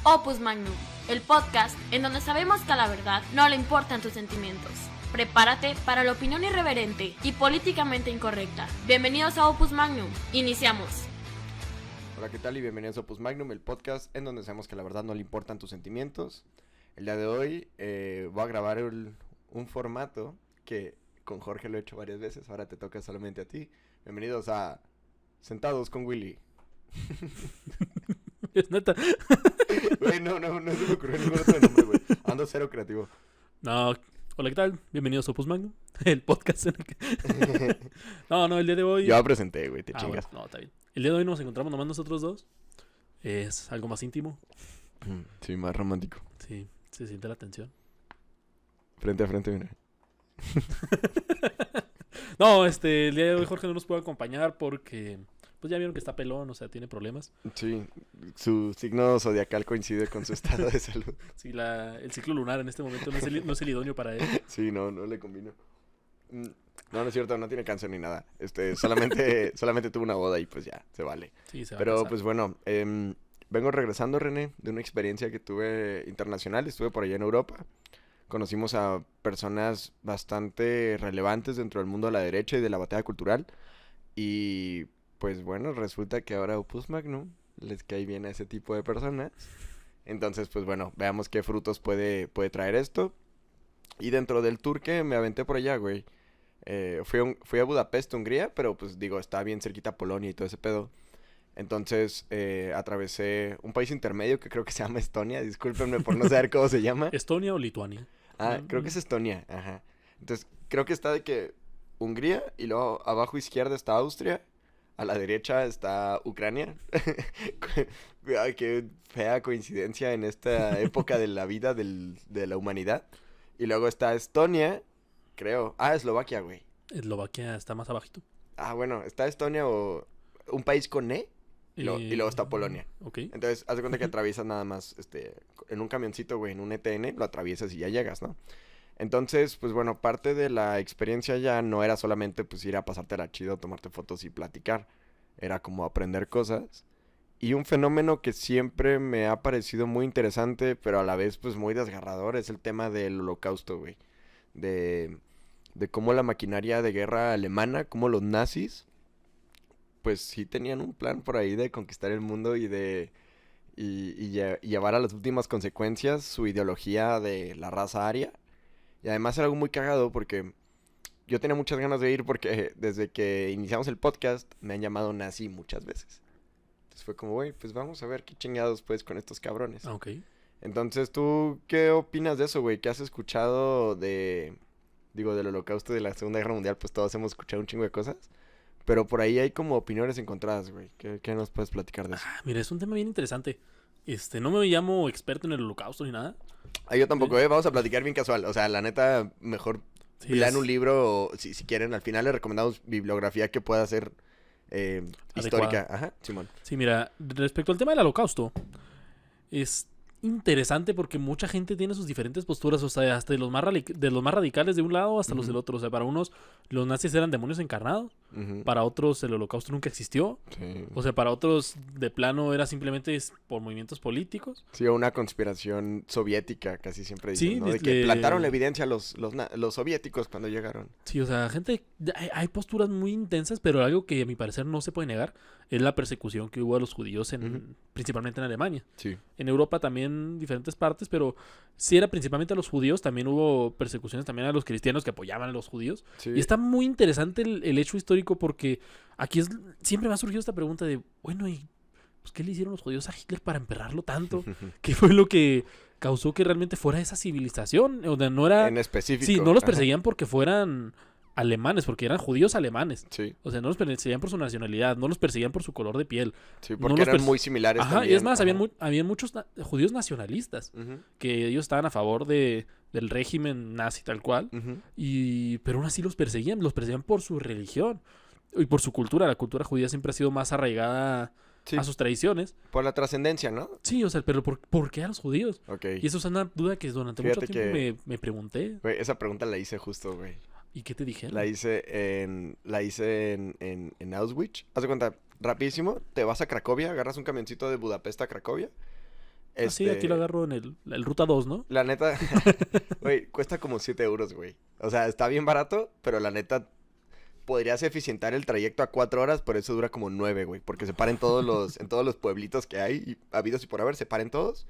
Opus Magnum, el podcast en donde sabemos que a la verdad no le importan tus sentimientos. Prepárate para la opinión irreverente y políticamente incorrecta. Bienvenidos a Opus Magnum. Iniciamos. Hola, ¿qué tal? Y bienvenidos a Opus Magnum, el podcast en donde sabemos que a la verdad no le importan tus sentimientos. El día de hoy voy a grabar un formato que con Jorge lo he hecho varias veces, ahora te toca solamente a ti. Bienvenidos a Sentados con Willy. Es neta. Güey, no se me ocurrió ningún otro nombre, güey. Ando cero creativo. No, hola, ¿qué tal? Bienvenidos a Opus Magnum, el podcast en el que... No, el día de hoy... Yo la presenté, güey, te chingas. Bueno, no, está bien. El día de hoy nos encontramos nomás nosotros dos. Es algo más íntimo. Sí, más romántico. Sí, se siente la tensión. Frente a frente, mira. No, el día de hoy Jorge no nos puede acompañar porque... Pues ya vieron que está pelón, o sea, tiene problemas. Sí, su signo zodiacal coincide con su estado de salud. Sí, el ciclo lunar en este momento no es el idóneo para él. Sí, no le combino. No es cierto, no tiene cáncer ni nada. Solamente tuvo una boda y pues ya, se vale. Sí, se va a Pero casar. pues bueno, vengo regresando, René, de una experiencia que tuve internacional. Estuve por allá en Europa. Conocimos a personas bastante relevantes dentro del mundo de la derecha y de la batalla cultural. Y pues bueno, resulta que ahora Opus Magnum les cae bien a ese tipo de personas. Entonces, pues bueno, veamos qué frutos puede traer esto. Y dentro del tour que me aventé por allá, güey, fui a Budapest, Hungría, pero pues digo, está bien cerquita Polonia y todo ese pedo. Entonces, atravesé un país intermedio que creo que se llama Estonia. Discúlpenme por no saber cómo se llama. ¿Estonia o Lituania? Creo que es Estonia, ajá. Entonces, creo que está de que Hungría y luego abajo izquierda está Austria. A la derecha está Ucrania. Ay, qué fea coincidencia en esta época de la vida de la humanidad. Y luego está Estonia, creo. Eslovaquia, güey. Eslovaquia está más abajito. Bueno, está Estonia o un país con E. Y luego está Polonia. Ok. Entonces, haz de cuenta que atraviesas nada más, en un camioncito, güey, en un ETN, lo atraviesas y ya llegas, ¿no? Entonces, pues bueno, parte de la experiencia ya no era solamente pues ir a pasártela chido, tomarte fotos y platicar. Era como aprender cosas. Y un fenómeno que siempre me ha parecido muy interesante, pero a la vez pues muy desgarrador, es el tema del Holocausto, güey. De cómo la maquinaria de guerra alemana, cómo los nazis, pues sí tenían un plan por ahí de conquistar el mundo y llevar a las últimas consecuencias su ideología de la raza aria. Y además era algo muy cagado porque yo tenía muchas ganas de ir porque desde que iniciamos el podcast me han llamado nazi muchas veces. Entonces fue como, güey, pues vamos a ver qué chingados pues con estos cabrones. Ok. Entonces, ¿tú qué opinas de eso, güey? ¿Qué has escuchado del Holocausto, de la Segunda Guerra Mundial? Pues todos hemos escuchado un chingo de cosas. Pero por ahí hay como opiniones encontradas, güey. ¿Qué nos puedes platicar de eso? Mira, es un tema bien interesante. No me llamo experto en el Holocausto ni nada. Yo tampoco, vamos a platicar bien casual. O sea, la neta, mejor lean un libro o si quieren. Al final les recomendamos bibliografía que pueda ser histórica. Ajá, Simón. Sí, mira, respecto al tema del Holocausto, es interesante porque mucha gente tiene sus diferentes posturas, o sea, hasta de los más radicales de un lado hasta los del otro. O sea, para unos los nazis eran demonios encarnados, para otros el Holocausto nunca existió. Sí. O sea, para otros de plano era simplemente por movimientos políticos. Sí, o una conspiración soviética, casi siempre dicen, Sí, ¿no? De que plantaron la evidencia los soviéticos cuando llegaron. Sí, o sea, hay posturas muy intensas, pero algo que a mi parecer no se puede negar es la persecución que hubo a los judíos principalmente en Alemania. Sí. En Europa también diferentes partes, pero sí era principalmente a los judíos. También hubo persecuciones también a los cristianos que apoyaban a los judíos. Sí. Y está muy interesante el hecho histórico porque aquí siempre me ha surgido esta pregunta de, bueno, ¿y pues, qué le hicieron los judíos a Hitler para emperrarlo tanto? ¿Qué fue lo que causó que realmente fuera esa civilización? O sea, no era... En específico. Sí, no los perseguían porque fueran alemanes, porque eran judíos alemanes. Sí. O sea, no los perseguían por su nacionalidad, no los perseguían por su color de piel. Sí, porque eran muy similares también. Y es más, habían muchos judíos nacionalistas que ellos estaban a favor del régimen nazi tal cual, pero aún así los perseguían por su religión y por su cultura. La cultura judía siempre ha sido más arraigada a sus tradiciones. Por la trascendencia, ¿no? Sí, o sea, pero ¿por qué a los judíos? Okay. Y eso es una duda que durante mucho tiempo me pregunté. Güey, esa pregunta la hice justo, güey. ¿Y qué te dijeron? La hice en Auschwitz. Haz de cuenta, rapidísimo, te vas a Cracovia, agarras un camioncito de Budapest a Cracovia. Sí, aquí lo agarro en el Ruta 2, ¿no? La neta, güey, cuesta como 7 euros, güey. O sea, está bien barato, pero la neta, podrías eficientar el trayecto a 4 horas, por eso dura como 9, güey. Porque se paren en todos los pueblitos que hay, y habidos y por haber, se paren todos.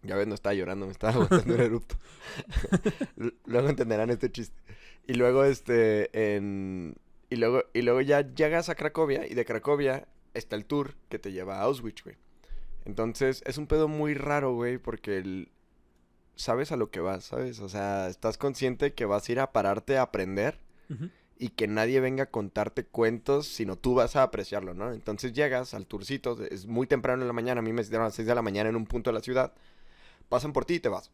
Ya ves, no estaba llorando, me estaba aguantando un erupto. Luego entenderán este chiste. Y luego, y luego ya llegas a Cracovia, y de Cracovia está el tour que te lleva a Auschwitz, güey. Entonces, es un pedo muy raro, güey, porque sabes a lo que vas, ¿sabes? O sea, estás consciente que vas a ir a pararte a aprender y que nadie venga a contarte cuentos, sino tú vas a apreciarlo, ¿no? Entonces llegas al tourcito, es muy temprano en la mañana, a mí me citaron a las 6 de la mañana en un punto de la ciudad, pasan por ti y te vas.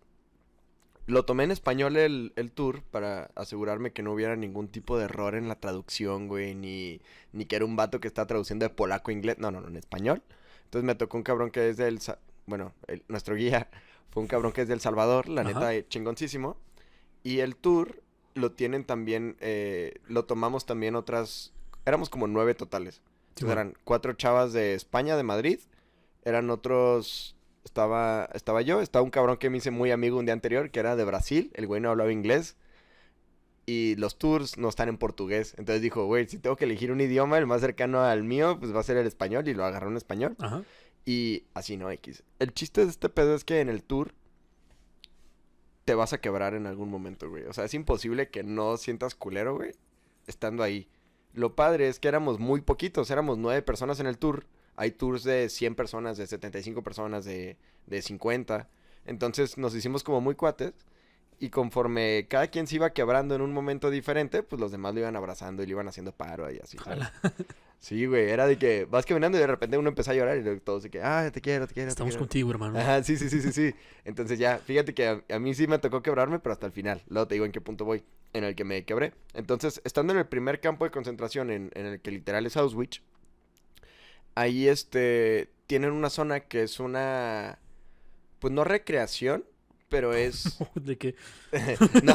Lo tomé en español el tour para asegurarme que no hubiera ningún tipo de error en la traducción, güey, ni que era un vato que está traduciendo de polaco a inglés, no, en español. Entonces me tocó un cabrón que es nuestro guía fue un cabrón que es de El Salvador, la neta, chingoncísimo. Y el tour lo tienen también, lo tomamos también éramos como 9 totales. Entonces eran 4 chavas de España, de Madrid, eran otros, estaba un cabrón que me hice muy amigo un día anterior, que era de Brasil, el güey no hablaba inglés. Y los tours no están en portugués. Entonces dijo, güey, si tengo que elegir un idioma, el más cercano al mío, pues va a ser el español. Y lo agarró en español. Ajá. Y así, ¿no? X. El chiste de este pedo es que en el tour te vas a quebrar en algún momento, güey. O sea, es imposible que no sientas culero, güey, estando ahí. Lo padre es que éramos muy poquitos. Éramos 9 personas en el tour. Hay tours de 100 personas, de 75 personas, de 50. Entonces nos hicimos como muy cuates. Y conforme cada quien se iba quebrando en un momento diferente, pues los demás lo iban abrazando y le iban haciendo paro y así, ¿sabes? Sí, güey, era de que vas caminando y de repente uno empezó a llorar y luego todos de que, te quiero. Estamos contigo, hermano. Ajá, sí. Entonces ya, fíjate que a mí sí me tocó quebrarme, pero hasta el final. Luego te digo en qué punto voy, en el que me quebré. Entonces, estando en el primer campo de concentración, en el que literal es Auschwitz, ahí tienen una zona que es una, pues no recreación, pero es... ¿De qué? No.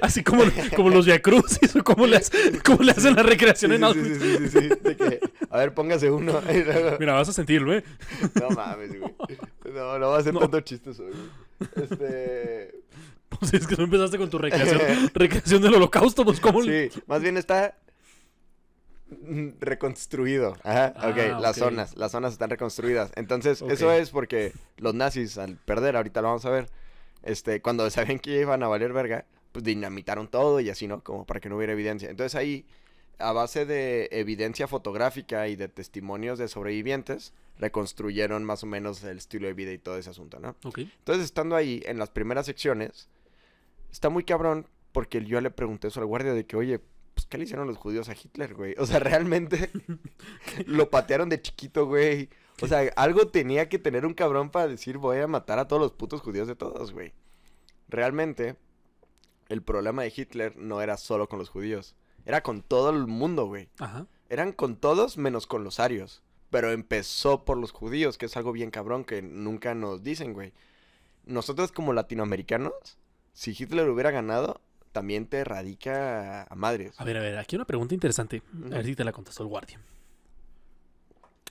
Así como los Viacrucis, o cómo le hacen la recreación en Auschwitz. Sí. De que, a ver, póngase uno. Luego... Mira, vas a sentirlo, ¿eh? No mames, güey. No va a ser tanto chistoso, güey. Pues es que tú empezaste con tu recreación del Holocausto, pues ¿cómo? Sí, más bien está reconstruido. Ajá, ok, las zonas están reconstruidas. Entonces, eso es porque los nazis, al perder, ahorita lo vamos a ver, cuando sabían que iban a valer verga, pues dinamitaron todo y así, ¿no? Como para que no hubiera evidencia. Entonces ahí, a base de evidencia fotográfica y de testimonios de sobrevivientes, reconstruyeron más o menos el estilo de vida y todo ese asunto, ¿no? Okay. Entonces, estando ahí, en las primeras secciones, está muy cabrón porque yo le pregunté eso al guardia de que, oye, pues, ¿qué le hicieron los judíos a Hitler, güey? O sea, realmente lo patearon de chiquito, güey. O sea, algo tenía que tener un cabrón para decir, voy a matar a todos los putos judíos de todos, güey. Realmente, el problema de Hitler no era solo con los judíos. Era con todo el mundo, güey. Ajá. Eran con todos menos con los arios. Pero empezó por los judíos, que es algo bien cabrón que nunca nos dicen, güey. Nosotros como latinoamericanos, si Hitler hubiera ganado, también te radica a madres. A ver, aquí una pregunta interesante. A ver si te la contestó el guardia.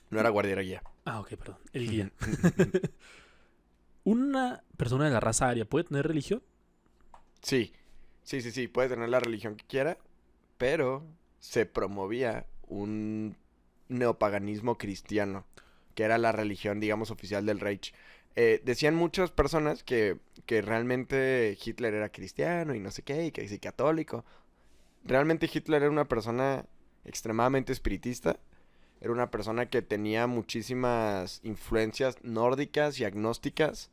No era guardia, era guía. Ah, ok, perdón. El guía. ¿Una persona de la raza aria puede tener religión? Sí. Puede tener la religión que quiera, pero se promovía un neopaganismo cristiano, que era la religión, digamos, oficial del Reich. Decían muchas personas que realmente Hitler era cristiano y no sé qué, y que es católico. Realmente Hitler era una persona extremadamente espiritista. Era una persona que tenía muchísimas influencias nórdicas y agnósticas.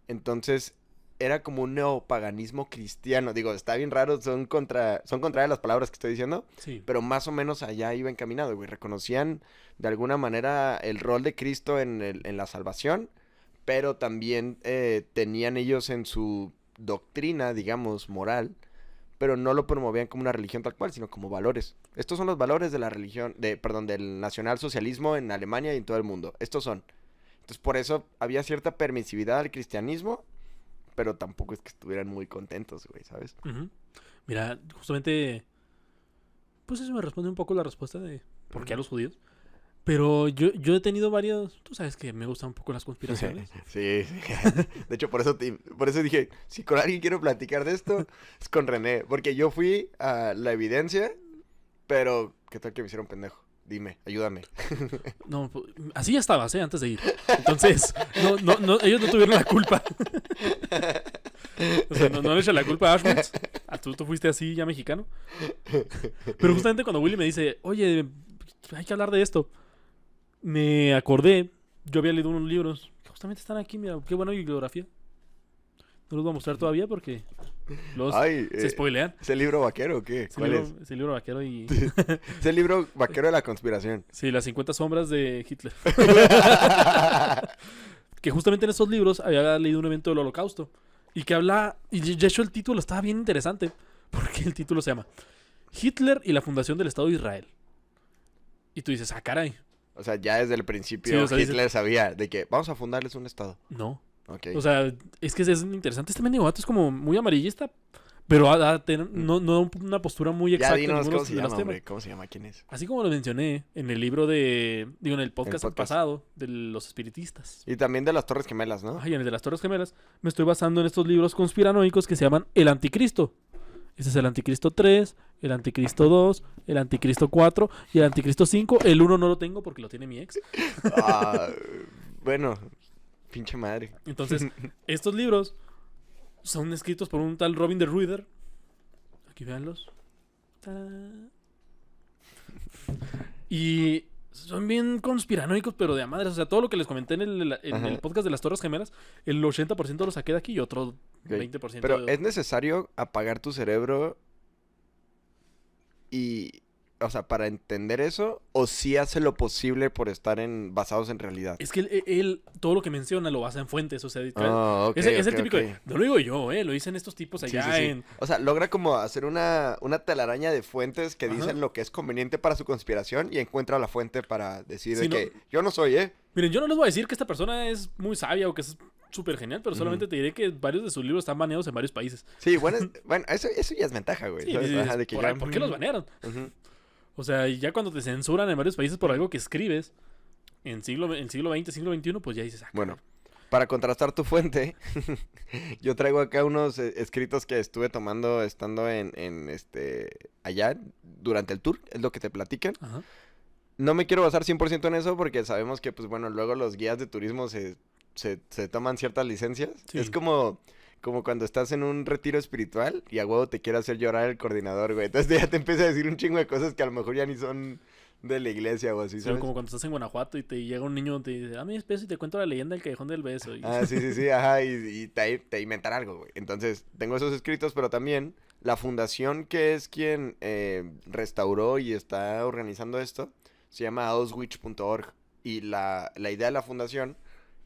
Entonces, era como un neopaganismo cristiano. Digo, está bien raro, son contrarias las palabras que estoy diciendo. Sí. Pero más o menos allá iba encaminado, güey. Reconocían de alguna manera el rol de Cristo en la salvación. Pero también tenían ellos en su doctrina, digamos, moral, pero no lo promovían como una religión tal cual, sino como valores. Estos son los valores de la religión, del nacionalsocialismo en Alemania y en todo el mundo. Estos son. Entonces, por eso había cierta permisividad al cristianismo, pero tampoco es que estuvieran muy contentos, güey, ¿sabes? Uh-huh. Mira, justamente, pues eso me responde un poco la respuesta de por qué a los judíos. Pero yo he tenido varios... Tú sabes que me gustan un poco las conspiraciones. Sí. De hecho, por eso dije, si con alguien quiero platicar de esto, es con René. Porque yo fui a la evidencia, pero ¿qué tal que me hicieron pendejo? Dime, ayúdame. No, así ya estabas, antes de ir. Entonces, no, ellos no tuvieron la culpa. O sea, no le echen la culpa a Auschwitz. Tú fuiste así ya mexicano. Pero justamente cuando Willy me dice, oye, hay que hablar de esto, me acordé, yo había leído unos libros que justamente están aquí, mira, qué buena bibliografía. No los voy a mostrar todavía porque se spoilean. ¿Es el libro vaquero o qué? ¿Cuál es? Es el libro vaquero y... Es el libro vaquero de la conspiración. Sí, las 50 sombras de Hitler. Que justamente en esos libros había leído un evento del Holocausto. Y que habla... Y de hecho el título estaba bien interesante. Porque el título se llama Hitler y la fundación del Estado de Israel. Y tú dices, caray. O sea, ya desde el principio Sí, o sea, Hitler sabía de que vamos a fundarles un estado. No. Ok. O sea, es que es interesante. Este mendigo vato es como muy amarillista. Pero no una postura muy Ya exacta. dinos en cómo se de los llama, temas. hombre. ¿Cómo se llama? ¿Quién es? Así como lo mencioné en el libro en el podcast pasado de los espiritistas. Y también de las Torres Gemelas, ¿no? Ay, en el de las Torres Gemelas me estoy basando en estos libros conspiranoicos que se llaman El Anticristo. Este es el Anticristo 3, el Anticristo 2, el Anticristo 4 y el Anticristo 5. El 1 no lo tengo porque lo tiene mi ex. Bueno, pinche madre. Entonces, estos libros son escritos por un tal Robin de Ruiter. Aquí véanlos. ¡Tarán! Y son bien conspiranoicos, pero de a madres. O sea, todo lo que les comenté en el podcast de las Torres Gemelas, el 80% lo saqué de aquí y otro 20%. Pero ¿es necesario apagar tu cerebro o sea, para entender eso? ¿O sí hace lo posible por estar basados en realidad? Es que él todo lo que menciona lo basa en fuentes. O sea, okay, es el típico. okay. No lo digo yo, lo dicen estos tipos allá sí. O sea, logra como hacer una telaraña de fuentes que dicen lo que es conveniente para su conspiración y encuentra la fuente para decir que yo no soy, Miren, yo no les voy a decir que esta persona es muy sabia o que es súper genial, pero solamente te diré que varios de sus libros están baneados en varios países. Sí, bueno, eso ya es ventaja, güey. Sí, de que ¿por qué los banearon? O sea, ya cuando te censuran en varios países por algo que escribes en siglo XX, siglo XXI, pues ya dices... Bueno, para contrastar tu fuente, yo traigo acá unos escritos que estuve tomando estando allá durante el tour, es lo que te platican. Ajá. No me quiero basar 100% en eso porque sabemos que, pues bueno, luego los guías de turismo se toman ciertas licencias. Sí. Es como cuando estás en un retiro espiritual y a huevo te quiere hacer llorar el coordinador, güey. Entonces ya te empieza a decir un chingo de cosas que a lo mejor ya ni son de la iglesia o así, ¿sabes? Sí, como cuando estás en Guanajuato y te llega un niño y te dice, dame 10 pesos y te cuento la leyenda del Callejón del Beso. Y... sí, ajá, y te inventar algo, güey. Entonces, tengo esos escritos, pero también la fundación que es quien restauró y está organizando esto se llama Auschwitz.org. Y la idea de la fundación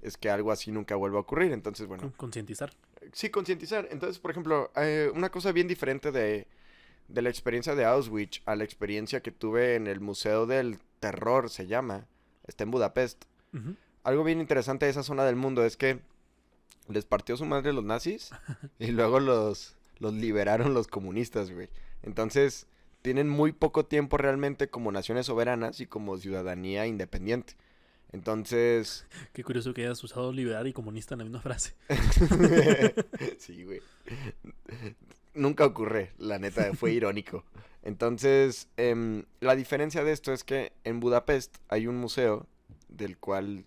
es que algo así nunca vuelva a ocurrir. Entonces, bueno. Concientizar. Sí, concientizar. Entonces, por ejemplo, una cosa bien diferente de la experiencia de Auschwitz a la experiencia que tuve en el Museo del Terror, se llama. Está en Budapest. Uh-huh. Algo bien interesante de esa zona del mundo es que les partió su madre los nazis y luego los liberaron los comunistas, güey. Entonces, tienen muy poco tiempo realmente como naciones soberanas y como ciudadanía independiente. Entonces... Qué curioso que hayas usado liberal y comunista en la misma frase. Sí, güey. Nunca ocurre, la neta, fue irónico. Entonces, la diferencia de esto es que en Budapest hay un museo del cual,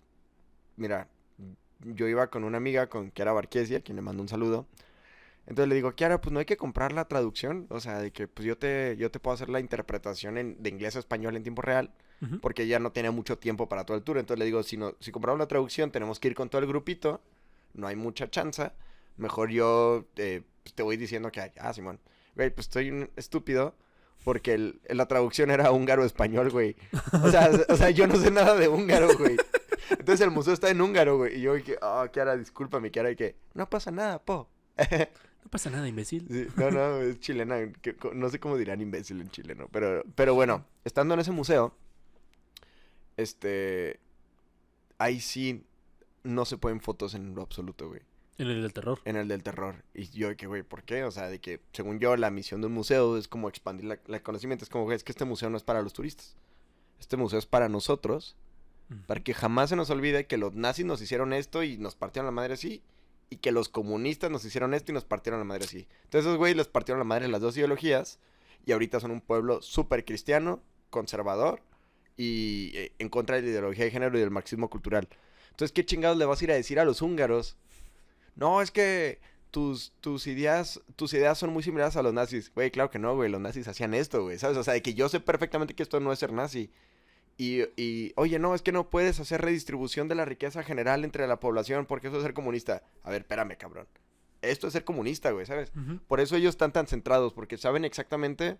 mira, yo iba con una amiga, con Kiara Barquesia, quien le mando un saludo. Entonces le digo, Kiara, pues no hay que comprar la traducción, o sea, de que pues yo te puedo hacer la interpretación de inglés a español en tiempo real, porque ella no tiene mucho tiempo para todo el tour. Entonces le digo, si compramos la traducción, tenemos que ir con todo el grupito, no hay mucha chance, mejor yo pues te voy diciendo que hay. Simón, güey, pues estoy un estúpido, porque la traducción era húngaro-español, güey. O sea, yo no sé nada de húngaro, güey. Entonces el museo está en húngaro, güey, y yo dije, Kiara, discúlpame, Kiara, y que no pasa nada, po. No pasa nada, imbécil. Sí, no, es chilena. No sé cómo dirán imbécil en chileno. Pero bueno, estando en ese museo, ahí sí no se pueden fotos en lo absoluto, güey. En el del terror. En el del terror. Y yo, que güey, ¿por qué? O sea, de que, según yo, la misión de un museo es como expandir el conocimiento. Es como, güey, es que este museo no es para los turistas. Este museo es para nosotros, Para que jamás se nos olvide que los nazis nos hicieron esto y nos partieron la madre así. Y que los comunistas nos hicieron esto y nos partieron la madre así. Entonces esos güeyes les partieron la madre las dos ideologías. Y ahorita son un pueblo súper cristiano, conservador. Y en contra de la ideología de género y del marxismo cultural. Entonces, ¿qué chingados le vas a ir a decir a los húngaros? No, es que tus ideas son muy similares a los nazis. Güey, claro que no, güey. Los nazis hacían esto, güey, ¿sabes? O sea, de que yo sé perfectamente que esto no es ser nazi. Oye, no, es que no puedes hacer redistribución de la riqueza general entre la población porque eso es ser comunista. A ver, espérame, cabrón. Esto es ser comunista, güey, ¿sabes? Por eso ellos están tan centrados, porque saben exactamente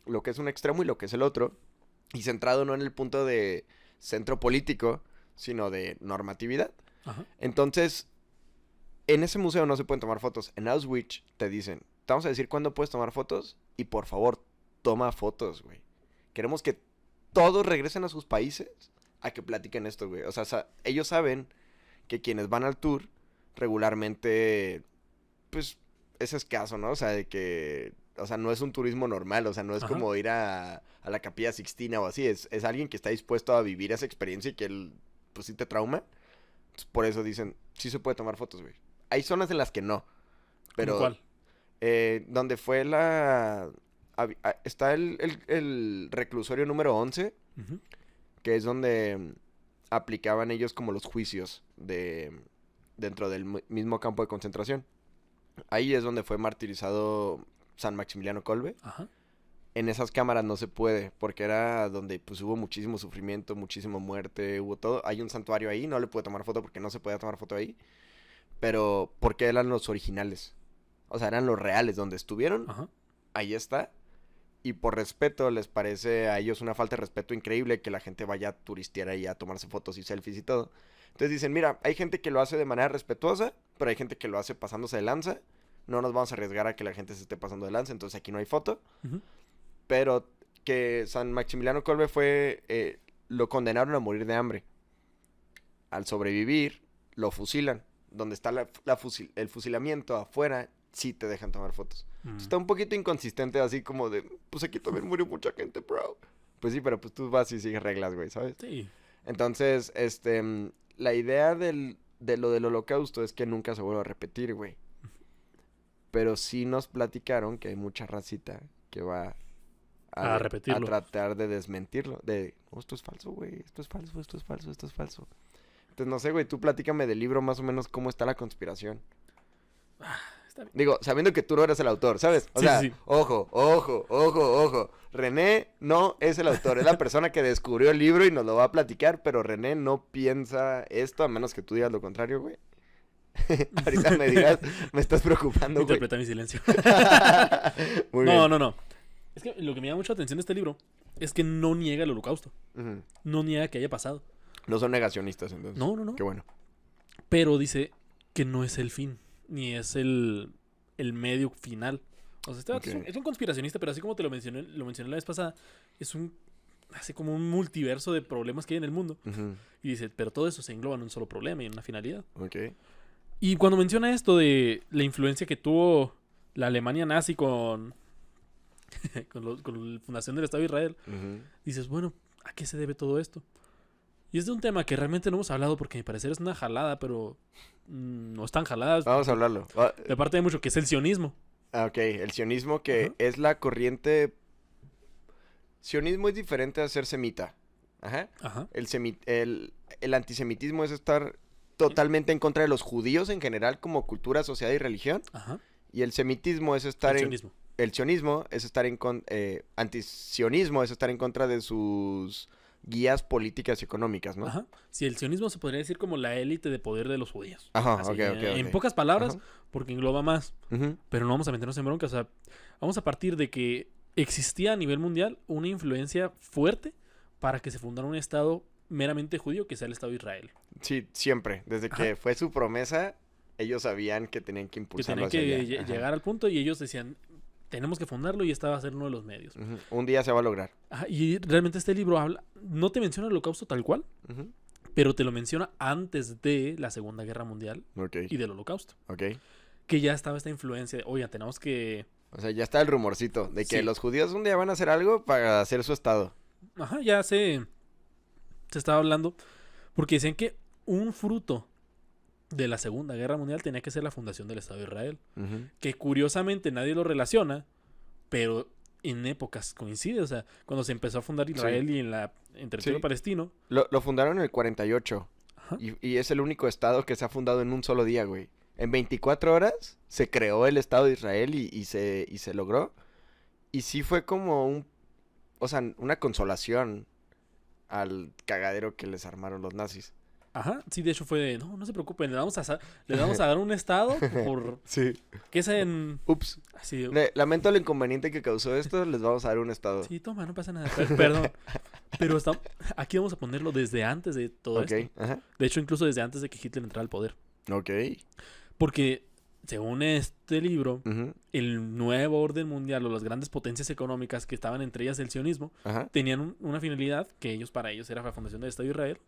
lo que es un extremo y lo que es el otro. Y centrado no en el punto de centro político, sino de normatividad. Ajá. Entonces, en ese museo no se pueden tomar fotos. En Auschwitz te dicen, te vamos a decir cuándo puedes tomar fotos y por favor, toma fotos, güey. Queremos que todos regresen a sus países a que platiquen esto, güey. O sea, ellos saben que quienes van al tour regularmente, pues, es escaso, ¿no? O sea, de que, o sea, no es un turismo normal, o sea, no es como ir a la Capilla Sixtina o así. Es alguien que está dispuesto a vivir esa experiencia y que él, pues, sí te trauma. Entonces, por eso dicen, sí se puede tomar fotos, güey. Hay zonas en las que no. Pero, ¿cuál? Donde fue está el reclusorio número 11, que es donde aplicaban ellos como los juicios dentro del mismo campo de concentración. Ahí es donde fue martirizado San Maximiliano Kolbe. Ajá. En esas cámaras no se puede, porque era donde pues hubo muchísimo sufrimiento, muchísima muerte, hubo todo. Hay un santuario ahí, no le pude tomar foto porque no se podía tomar foto ahí. Pero porque eran los originales. O sea, eran los reales donde estuvieron. Ajá. Ahí está. Y por respeto, les parece a ellos una falta de respeto increíble que la gente vaya a turistear ahí a tomarse fotos y selfies y todo. Entonces dicen, mira, hay gente que lo hace de manera respetuosa, pero hay gente que lo hace pasándose de lanza. No nos vamos a arriesgar a que la gente se esté pasando de lanza, entonces aquí no hay foto. Pero que San Maximiliano Kolbe lo condenaron a morir de hambre. Al sobrevivir, lo fusilan. Donde está el fusilamiento afuera, sí te dejan tomar fotos. Está un poquito inconsistente, así como de, pues aquí también murió mucha gente, bro. Pues sí, pero pues tú vas y sigues reglas, güey, ¿sabes? Sí. Entonces, la idea de lo del holocausto es que nunca se vuelva a repetir, güey. Pero sí nos platicaron que hay mucha racita que va a repetirlo. A tratar de desmentirlo. Oh, esto es falso, güey, esto es falso, esto es falso, esto es falso. Entonces, no sé, güey, tú platícame del libro más o menos cómo está la conspiración. Está bien. Digo, sabiendo que tú no eres el autor, ¿sabes? O sea, ojo. René no es el autor, es la persona que descubrió el libro y nos lo va a platicar, pero René no piensa esto, a menos que tú digas lo contrario, güey. Ahorita me digas, me estás preocupando, güey. Interpreta mi silencio. Muy bien. No. Es que lo que me llama mucho la atención de este libro es que no niega el holocausto. No niega que haya pasado. No son negacionistas, entonces. No. Qué bueno. Pero dice que no es el fin, ni es el medio final. O sea, es un conspiracionista, pero así como te lo mencioné la vez pasada, hace como un multiverso de problemas que hay en el mundo. Y dice, pero todo eso se engloba en un solo problema y en una finalidad. Y cuando menciona esto de la influencia que tuvo la Alemania nazi con la fundación del Estado de Israel, dices, bueno, ¿a qué se debe todo esto? Y es de un tema que realmente no hemos hablado porque a mi parecer es una jalada, pero no es tan jalada. Vamos a hablarlo. De parte de mucho, que es el sionismo. Ok, el sionismo que es la corriente... Sionismo es diferente a ser semita. Ajá. El antisemitismo es estar totalmente en contra de los judíos en general como cultura, sociedad y religión. Ajá. Y el semitismo es estar el sionismo es estar antisionismo es estar en contra de sus guías políticas y económicas, ¿no? Ajá. Sí, el sionismo se podría decir como la élite de poder de los judíos. Ajá, así, ok. En pocas palabras, porque engloba más. Pero no vamos a meternos en bronca. O sea, vamos a partir de que existía a nivel mundial una influencia fuerte para que se fundara un estado meramente judío que sea el Estado de Israel. Sí, siempre. Desde que fue su promesa, ellos sabían que tenían que impulsarlo hacia allá. Que tenían que llegar al punto y ellos decían, tenemos que fundarlo y esta va a ser uno de los medios. Un día se va a lograr. Y realmente este libro no te menciona el holocausto tal cual, pero te lo menciona antes de la Segunda Guerra Mundial y del holocausto. Que ya estaba esta influencia de, oigan, tenemos que... O sea, ya está el rumorcito de que los judíos un día van a hacer algo para hacer su estado. Ajá, ya se se estaba hablando porque decían que un fruto de la Segunda Guerra Mundial tenía que ser la fundación del Estado de Israel. Que curiosamente nadie lo relaciona, pero en épocas coincide. O sea, cuando se empezó a fundar Israel y en territorio palestino. Lo fundaron en el 48. Y es el único estado que se ha fundado en un solo día, güey. En 24 horas se creó el Estado de Israel y se logró. Y sí fue como una consolación al cagadero que les armaron los nazis. Ajá, sí, de hecho fue de, no se preocupen, le vamos a dar un estado por... Sí. Que es en... Ups. Así, lamento el inconveniente que causó esto, les vamos a dar un estado. Sí, toma, no pasa nada, perdón. Pero aquí vamos a ponerlo desde antes de todo esto. Ajá. De hecho, incluso desde antes de que Hitler entrara al poder. Ok. Porque, según este libro, el nuevo orden mundial o las grandes potencias económicas que estaban entre ellas el sionismo, tenían una finalidad que para ellos era la fundación del Estado de Israel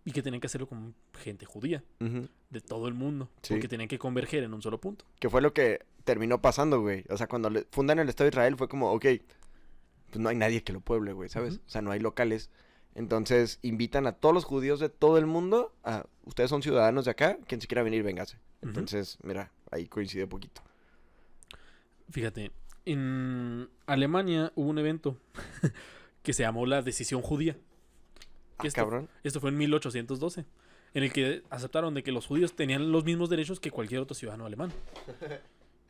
y que tenían que hacerlo con gente judía de todo el mundo, porque tenían que converger en un solo punto. Que fue lo que terminó pasando, güey. O sea, cuando fundan el Estado de Israel fue como, ok, pues no hay nadie que lo pueble, güey, ¿sabes? O sea, no hay locales. Entonces invitan a todos los judíos de todo el mundo ustedes son ciudadanos de acá, quien se quiera venir, véngase. Entonces, mira, ahí coincide un poquito. Fíjate, en Alemania hubo un evento que se llamó la Decisión Judía. Cabrón. Esto fue en 1812, en el que aceptaron de que los judíos tenían los mismos derechos que cualquier otro ciudadano alemán.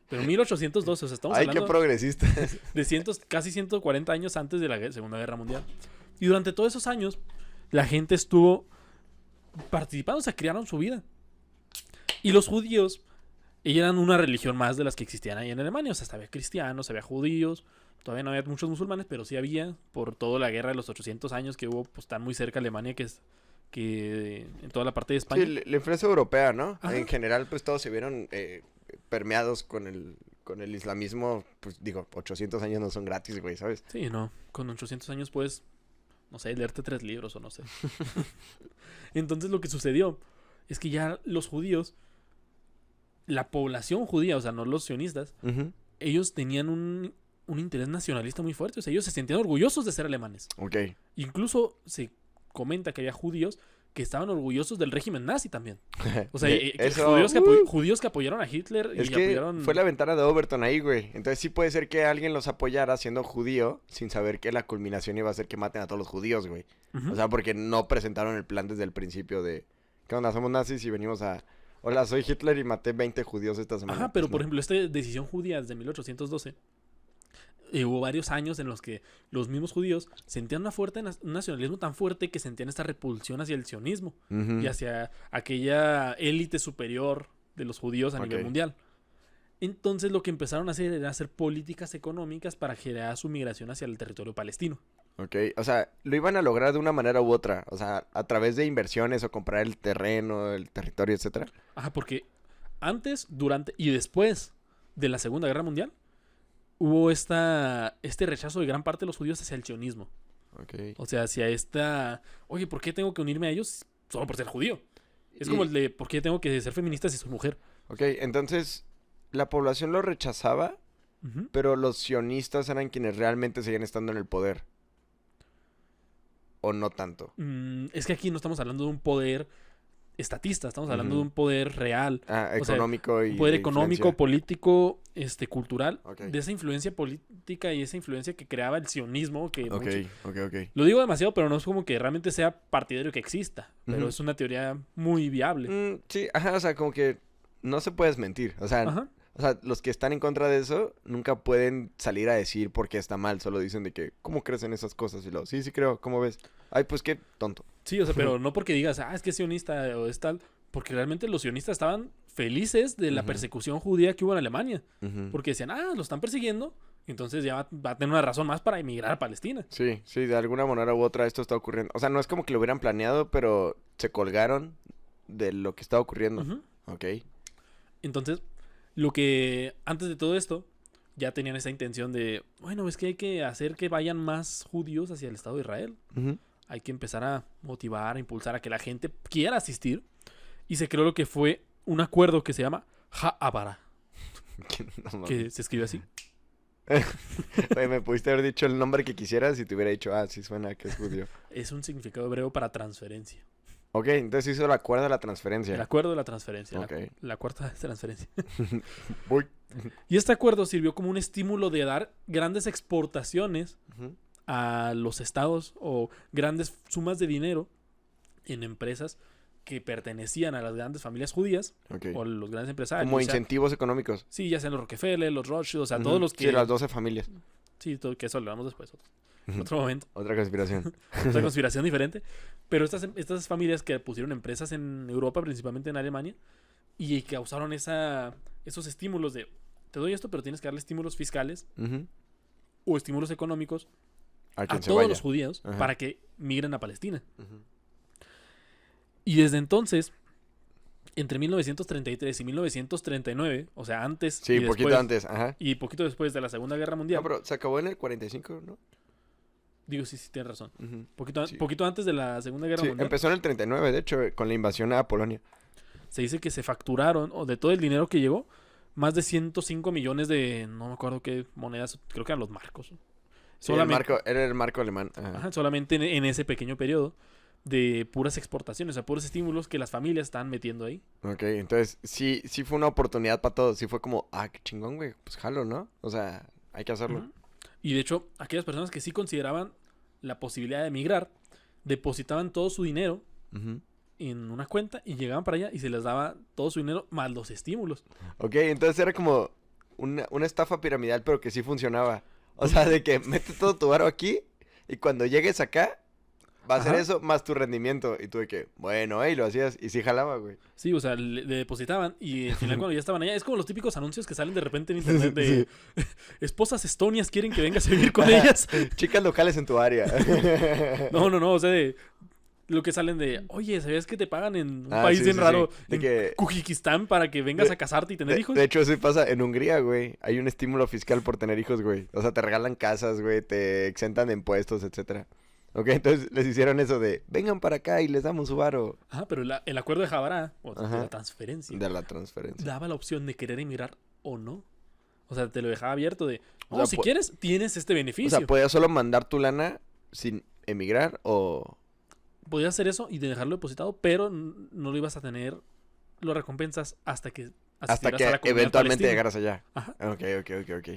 Pero en 1812, o sea, estamos hablando... ¡Ay, qué progresista! De casi 140 años antes de la Segunda Guerra Mundial. Y durante todos esos años, la gente estuvo participando, se crearon su vida. Y los judíos, ellos eran una religión más de las que existían ahí en Alemania. O sea, había cristianos, había judíos, todavía no había muchos musulmanes, pero sí había, por toda la guerra de los 800 años que hubo, pues tan muy cerca de Alemania que en toda la parte de España. Sí, la influencia europea, ¿no? Ajá. En general, pues todos se vieron permeados con el islamismo. Pues digo, 800 años no son gratis, güey, ¿sabes? Sí, no, con 800 años puedes, no sé, leerte 3 libros o no sé. Entonces lo que sucedió es que ya los judíos, la población judía, o sea, no los sionistas, ellos tenían un interés nacionalista muy fuerte. O sea, ellos se sentían orgullosos de ser alemanes. Ok. Incluso se comenta que había judíos que estaban orgullosos del régimen nazi también. O sea, judíos que apoyaron a Hitler es y que apoyaron... fue la ventana de Overton ahí, güey. Entonces sí puede ser que alguien los apoyara siendo judío sin saber que la culminación iba a ser que maten a todos los judíos, güey. O sea, porque no presentaron el plan desde el principio de... ¿Qué onda? Somos nazis y venimos a... Hola, soy Hitler y maté 20 judíos esta semana. Ajá, pero por ejemplo, esta decisión judía desde 1812... hubo varios años en los que los mismos judíos sentían un nacionalismo tan fuerte que sentían esta repulsión hacia el sionismo y hacia aquella élite superior de los judíos a nivel mundial. Entonces lo que empezaron a hacer era hacer políticas económicas para generar su migración hacia el territorio palestino. Ok, o sea, lo iban a lograr de una manera u otra. O sea, a través de inversiones o comprar el terreno, el territorio, etcétera. Ajá, porque antes, durante y después de la Segunda Guerra Mundial hubo este rechazo de gran parte de los judíos hacia el sionismo. Okay. O sea, hacia oye, ¿por qué tengo que unirme a ellos solo por ser judío? Es como el de, ¿por qué tengo que ser feminista si soy mujer? Ok, entonces, la población lo rechazaba, pero los sionistas eran quienes realmente seguían estando en el poder. ¿O no tanto? Es que aquí no estamos hablando de un poder estatista, estamos hablando de un poder real. Económico y... Un poder económico, político, cultural. Okay. De esa influencia política y esa influencia que creaba el sionismo. Ok. Lo digo demasiado, pero no es como que realmente sea partidario que exista. Pero es una teoría muy viable. Sí, o sea, como que no se puede desmentir. O sea, los que están en contra de eso nunca pueden salir a decir por qué está mal. Solo dicen de que, ¿cómo crees en esas cosas? Y sí creo, ¿cómo ves? Ay, pues qué tonto. Sí, o sea, pero no porque digas, es que es sionista o es tal, porque realmente los sionistas estaban felices de la persecución judía que hubo en Alemania. Porque decían, lo están persiguiendo, entonces ya va a tener una razón más para emigrar a Palestina. Sí, de alguna manera u otra esto está ocurriendo. O sea, no es como que lo hubieran planeado, pero se colgaron de lo que estaba ocurriendo. Ok. Entonces, lo que antes de todo esto, ya tenían esa intención de, bueno, es que hay que hacer que vayan más judíos hacia el Estado de Israel. Hay que empezar a motivar, a impulsar a que la gente quiera asistir. Y se creó lo que fue un acuerdo que se llama Ha'abara. Que se escribe así. Oye, me pudiste haber dicho el nombre que quisieras y te hubiera dicho, sí suena que es judío. Es un significado hebreo para transferencia. Ok, entonces hizo el acuerdo de la transferencia. El acuerdo de la transferencia. Okay. La cuarta transferencia. Uy. Y este acuerdo sirvió como un estímulo de dar grandes exportaciones a los estados o grandes sumas de dinero en empresas que pertenecían a las grandes familias judías o los grandes empresarios. Como incentivos económicos. Sí, ya sean los Rockefeller, los Rothschild, o sea, todos los que... Sí, las 12 familias. Sí, todo, que eso lo hablamos después. Otro momento. Otra conspiración. Otra conspiración diferente. Pero estas familias que pusieron empresas en Europa, principalmente en Alemania, y causaron esos estímulos de, te doy esto, pero tienes que darle estímulos fiscales o estímulos económicos a todos los judíos para que migren a Palestina. Y desde entonces, entre 1933 y 1939, o sea, antes... Sí, y poquito después, antes, y poquito después de la Segunda Guerra Mundial. No, pero se acabó en el 45, ¿no? Digo, sí, tienes razón. Poquito antes de la Segunda Guerra Mundial. Empezó en el 39, de hecho, con la invasión a Polonia. Se dice que se facturaron, o de todo el dinero que llegó, más de 105 millones de, no me acuerdo qué monedas, creo que eran los marcos. Sí, era el marco alemán. Solamente en ese pequeño periodo de puras exportaciones, o sea, puros estímulos que las familias estaban metiendo ahí. Ok, entonces sí fue una oportunidad para todos. Sí fue como, qué chingón, güey, pues jalo, ¿no? O sea, hay que hacerlo. Y de hecho, aquellas personas que sí consideraban la posibilidad de emigrar, depositaban todo su dinero en una cuenta y llegaban para allá y se les daba todo su dinero más los estímulos. Ok, entonces era como una estafa piramidal, pero que sí funcionaba. O sea, de que metes todo tu varo aquí y cuando llegues acá va a ser eso más tu rendimiento. Y tú de que, bueno, y lo hacías y sí jalaba, güey. Sí, o sea, le depositaban y al final cuando ya estaban allá, es como los típicos anuncios que salen de repente en internet de esposas estonias quieren que vengas a vivir con ellas. Chicas locales en tu área. No, o sea, de lo que salen de, oye, ¿sabías que te pagan en un país bien raro, en Kuzajistán, para que vengas a casarte y tener hijos? De hecho, eso pasa en Hungría, güey. Hay un estímulo fiscal por tener hijos, güey. O sea, te regalan casas, güey, te exentan de impuestos, etcétera. Ok, entonces les hicieron eso de, vengan para acá y les damos su varo. Pero el acuerdo de Habará, o de la transferencia. De la transferencia. Daba la opción de querer emigrar o no. O sea, te lo dejaba abierto de, si quieres, tienes este beneficio. O sea, podías solo mandar tu lana sin emigrar o... Podías hacer eso y dejarlo depositado, pero no lo ibas a tener las recompensas hasta que eventualmente llegaras allá. Ajá. Ok.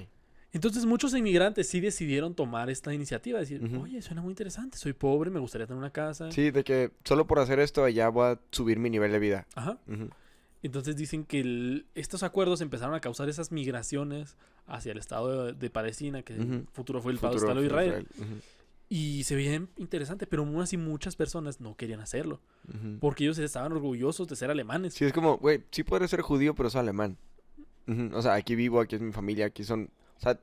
Entonces muchos inmigrantes sí decidieron tomar esta iniciativa, decir, oye, suena muy interesante, soy pobre, me gustaría tener una casa. Sí, de que solo por hacer esto ya voy a subir mi nivel de vida. Ajá. Entonces dicen que estos acuerdos empezaron a causar esas migraciones hacia el estado de Palestina, que en el futuro fue el estado de Israel. Y se veía interesante, pero aún así muchas personas no querían hacerlo. Porque ellos estaban orgullosos de ser alemanes. Sí, es como, güey, sí podré ser judío, pero soy alemán. O sea, aquí vivo, aquí es mi familia, aquí son... O sea,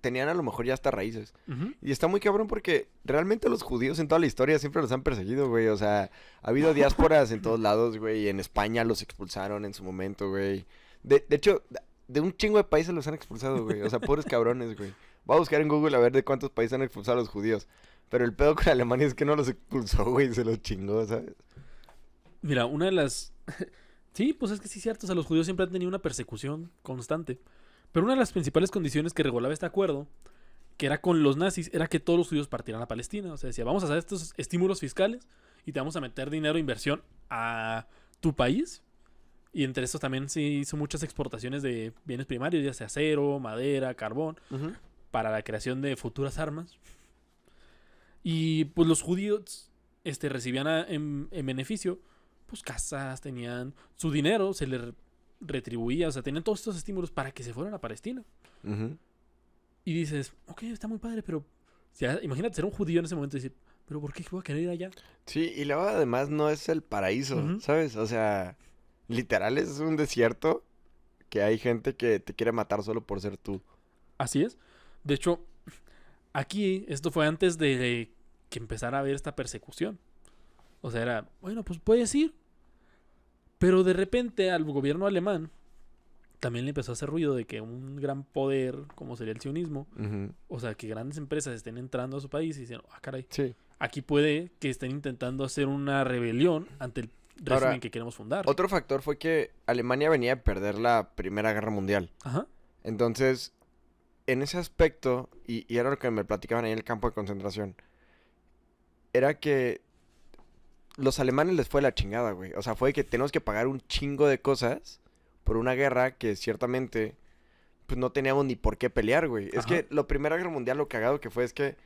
tenían a lo mejor ya hasta raíces. Y está muy cabrón porque realmente los judíos en toda la historia siempre los han perseguido, güey. O sea, ha habido diásporas en todos lados, güey. En España los expulsaron en su momento, güey. De hecho, de un chingo de países los han expulsado, güey. O sea, pobres cabrones, güey. Voy a buscar en Google a ver de cuántos países han expulsado a los judíos. Pero el pedo con Alemania es que no los expulsó, güey. Se los chingó, ¿sabes? Mira, una de las... Sí, pues es que sí es cierto. O sea, los judíos siempre han tenido una persecución constante. Pero una de las principales condiciones que regulaba este acuerdo, que era con los nazis, era que todos los judíos partieran a Palestina. O sea, decía, vamos a hacer estos estímulos fiscales y te vamos a meter dinero de inversión a tu país. Y entre estos también se hizo muchas exportaciones de bienes primarios, ya sea acero, madera, carbón, para la creación de futuras armas. Y pues los judíos recibían en beneficio pues casas, tenían su dinero, se les retribuía, o sea, tenían todos estos estímulos para que se fueran a Palestina. Y dices, ok, está muy padre, pero imagínate ser un judío en ese momento y decir, pero ¿por qué voy a querer ir allá? Sí, y luego además no es el paraíso, ¿sabes? O sea, literal es un desierto que hay gente que te quiere matar solo por ser tú. Así es. De hecho, aquí esto fue antes de que empezara a haber esta persecución. O sea, era, bueno, pues puedes ir. Pero de repente al gobierno alemán también le empezó a hacer ruido de que un gran poder, como sería el sionismo, o sea, que grandes empresas estén entrando a su país y dicen, caray, aquí puede que estén intentando hacer una rebelión ante el régimen que queremos fundar. Otro factor fue que Alemania venía a perder la Primera Guerra Mundial. Entonces, en ese aspecto, y era lo que me platicaban ahí en el campo de concentración, era que los alemanes les fue la chingada, güey. O sea, fue que tenemos que pagar un chingo de cosas por una guerra que ciertamente pues no teníamos ni por qué pelear, güey. Es que la Primera Guerra Mundial lo cagado que fue es que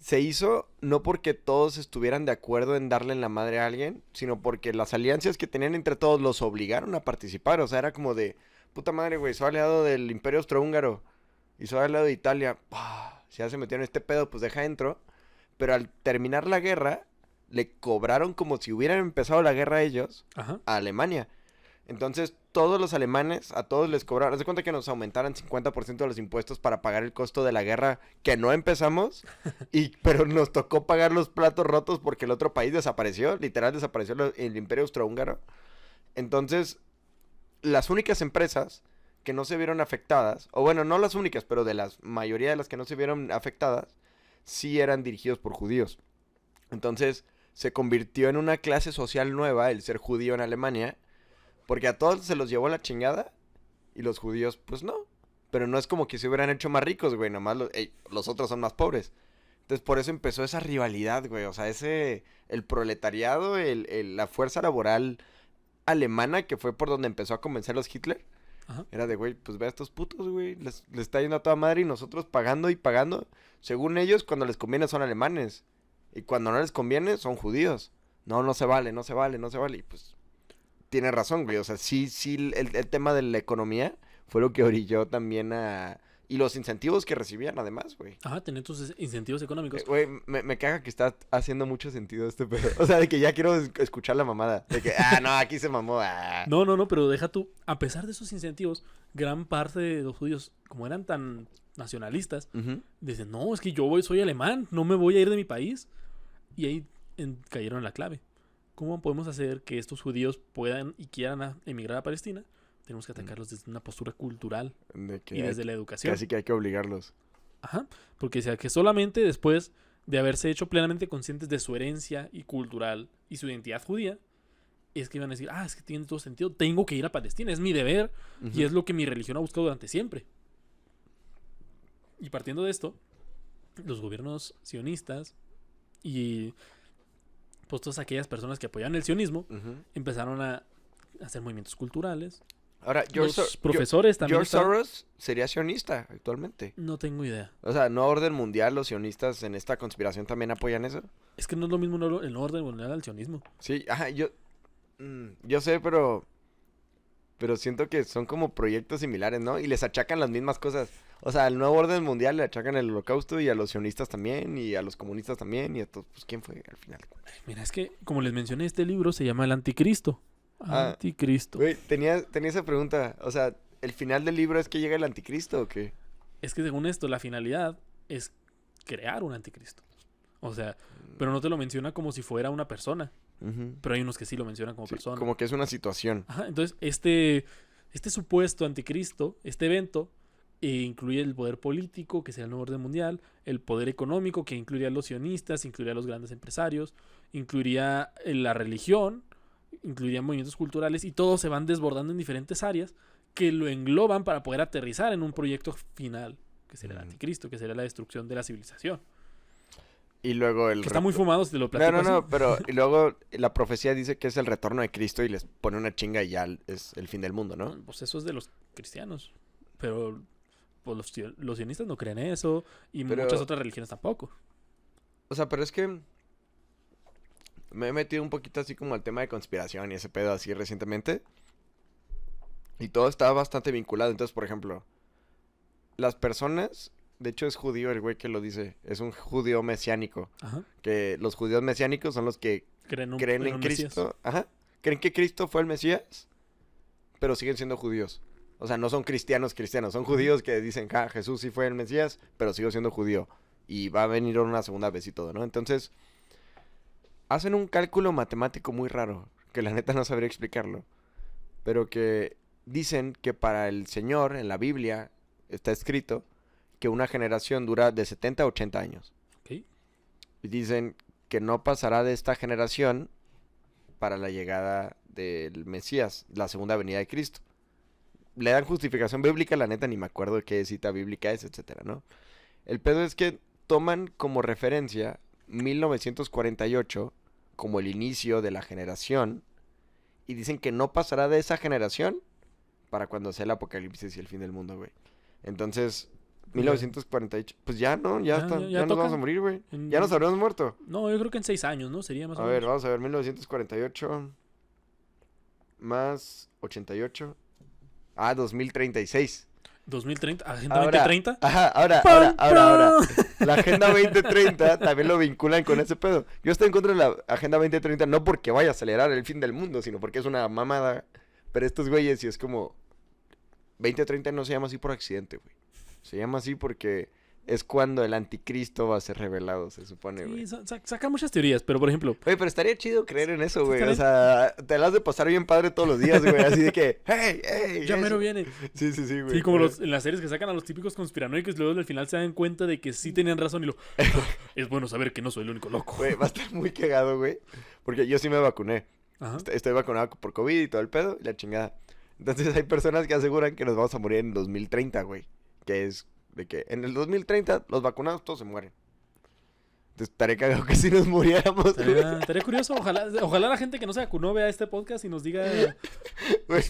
se hizo no porque todos estuvieran de acuerdo en darle en la madre a alguien, sino porque las alianzas que tenían entre todos los obligaron a participar. O sea, era como de, puta madre, güey, soy aliado del Imperio Austrohúngaro y soy aliado de Italia. Si ya se metieron en este pedo, pues deja dentro. Pero al terminar la guerra, le cobraron como si hubieran empezado la guerra ellos a Alemania. Entonces, todos los alemanes, a todos les cobraron. Haz de cuenta que nos aumentaran 50% de los impuestos para pagar el costo de la guerra que no empezamos. Pero nos tocó pagar los platos rotos porque el otro país desapareció. Literal, desapareció el Imperio Austrohúngaro. Entonces, las únicas empresas que no se vieron afectadas, o bueno, no las únicas, pero de la mayoría de las que no se vieron afectadas, sí eran dirigidos por judíos. Entonces, se convirtió en una clase social nueva el ser judío en Alemania. Porque a todos se los llevó la chingada y los judíos, pues no. Pero no es como que se hubieran hecho más ricos, güey. Nomás los otros son más pobres. Entonces, por eso empezó esa rivalidad, güey. O sea, el proletariado, la fuerza laboral alemana, que fue por donde empezó a convencerlos Hitler. Era de, güey, pues ve a estos putos, güey. Les está yendo a toda madre y nosotros pagando y pagando. Según ellos, cuando les conviene son alemanes. Y cuando no les conviene son judíos. No se vale, no se vale, no se vale. Y pues tiene razón, güey. O sea, sí, el tema de la economía fue lo que orilló también a... Y los incentivos que recibían, además, güey. Tener tus incentivos económicos. Güey, me caga que está haciendo mucho sentido este pedo. O sea, de que ya quiero escuchar la mamada. De que, no, aquí se mamó. No, pero deja tú. A pesar de esos incentivos, gran parte de los judíos, como eran tan nacionalistas, dicen, no, es que soy alemán, no me voy a ir de mi país. Y ahí cayeron en la clave. ¿Cómo podemos hacer que estos judíos puedan y quieran emigrar a Palestina? Tenemos que atacarlos desde una postura cultural y desde la educación. Casi que hay que obligarlos. Porque sea que solamente después de haberse hecho plenamente conscientes de su herencia y cultural y su identidad judía, es que iban a decir, es que tiene todo sentido, tengo que ir a Palestina, es mi deber y es lo que mi religión ha buscado durante siempre. Y partiendo de esto, los gobiernos sionistas y pues todas aquellas personas que apoyaban el sionismo empezaron a hacer movimientos culturales. Ahora, los profesores también. George Soros sería sionista actualmente. No tengo idea. O sea, ¿no orden mundial los sionistas en esta conspiración también apoyan eso? Es que no es lo mismo el orden mundial al sionismo. Sí, yo sé, pero siento que son como proyectos similares, ¿no? Y les achacan las mismas cosas. O sea, al nuevo orden mundial le achacan el holocausto y a los sionistas también y a los comunistas también y a todos. Pues, ¿quién fue al final? Mira, es que, como les mencioné, este libro se llama El Anticristo. Anticristo. Güey, tenía esa pregunta. O sea, ¿el final del libro es que llega el anticristo o qué? Es que según esto, la finalidad es crear un anticristo. O sea, pero no te lo menciona como si fuera una persona. Pero hay unos que sí lo mencionan como persona. Como que es una situación. Entonces, este supuesto anticristo, este evento, incluye el poder político, que sería el nuevo orden mundial, el poder económico, que incluiría a los sionistas, incluiría a los grandes empresarios, incluiría la religión, incluiría movimientos culturales, y todos se van desbordando en diferentes áreas que lo engloban para poder aterrizar en un proyecto final, que sería el anticristo, que sería la destrucción de la civilización. Y luego que está muy fumado si te lo platico así. Pero y luego la profecía dice que es el retorno de Cristo y les pone una chinga y ya es el fin del mundo, ¿no? Pues eso es de los cristianos, pero pues los sionistas no creen eso y muchas otras religiones tampoco. O sea, pero es que me he metido un poquito así como al tema de conspiración y ese pedo así recientemente. Y todo está bastante vinculado. Entonces, por ejemplo, las personas... De hecho, es judío el güey que lo dice. Es un judío mesiánico. Que los judíos mesiánicos son los que creen en Cristo. Mesías. Creen que Cristo fue el Mesías, pero siguen siendo judíos. O sea, no son cristianos. Son judíos que dicen, Jesús sí fue el Mesías, pero sigo siendo judío. Y va a venir una segunda vez y todo, ¿no? Entonces, hacen un cálculo matemático muy raro, que la neta no sabría explicarlo. Pero que dicen que para el Señor, en la Biblia, está escrito que una generación dura de 70 a 80 años. Okay. Y dicen que no pasará de esta generación para la llegada del Mesías, la segunda venida de Cristo. le dan justificación bíblica, la neta ni me acuerdo qué cita bíblica es, etcétera, ¿no? El pedo es que toman como referencia 1948 como el inicio de la generación y dicen que no pasará de esa generación para cuando sea el apocalipsis y el fin del mundo, güey. Entonces, 1948, pues ya no, ya nos vamos a morir, güey. Ya nos habremos muerto. No, yo creo que en 6 años, ¿no? Sería más o menos. A ver, vamos a ver, 1948 más 88. 2036. 2030, Agenda 2030. Ajá, ahora. La Agenda 2030 también lo vinculan con ese pedo. Yo estoy en contra de la Agenda 2030 no porque vaya a acelerar el fin del mundo, sino porque es una mamada. Pero estos güeyes, si es como 2030 no se llama así por accidente, güey. Se llama así porque es cuando el anticristo va a ser revelado, se supone, güey. Sí, saca muchas teorías, pero por ejemplo... Güey, pero estaría chido creer en eso, güey. O sea, te la has de pasar bien padre todos los días, güey. Así de que, hey. Ya mero viene. Sí, güey. Sí, como en las series que sacan a los típicos conspiranoicos, luego al final se dan cuenta de que sí tenían razón y es bueno saber que no soy el único loco. Güey, va a estar muy cagado, güey. Porque yo sí me vacuné. Ajá. Estoy vacunado por COVID y todo el pedo y la chingada. Entonces hay personas que aseguran que nos vamos a morir en 2030, güey. Que es de que en el 2030 los vacunados todos se mueren. Entonces estaría cagado que si nos muriéramos. Estaría curioso. Ojalá la gente que no se vacunó vea este podcast y nos diga... Güey,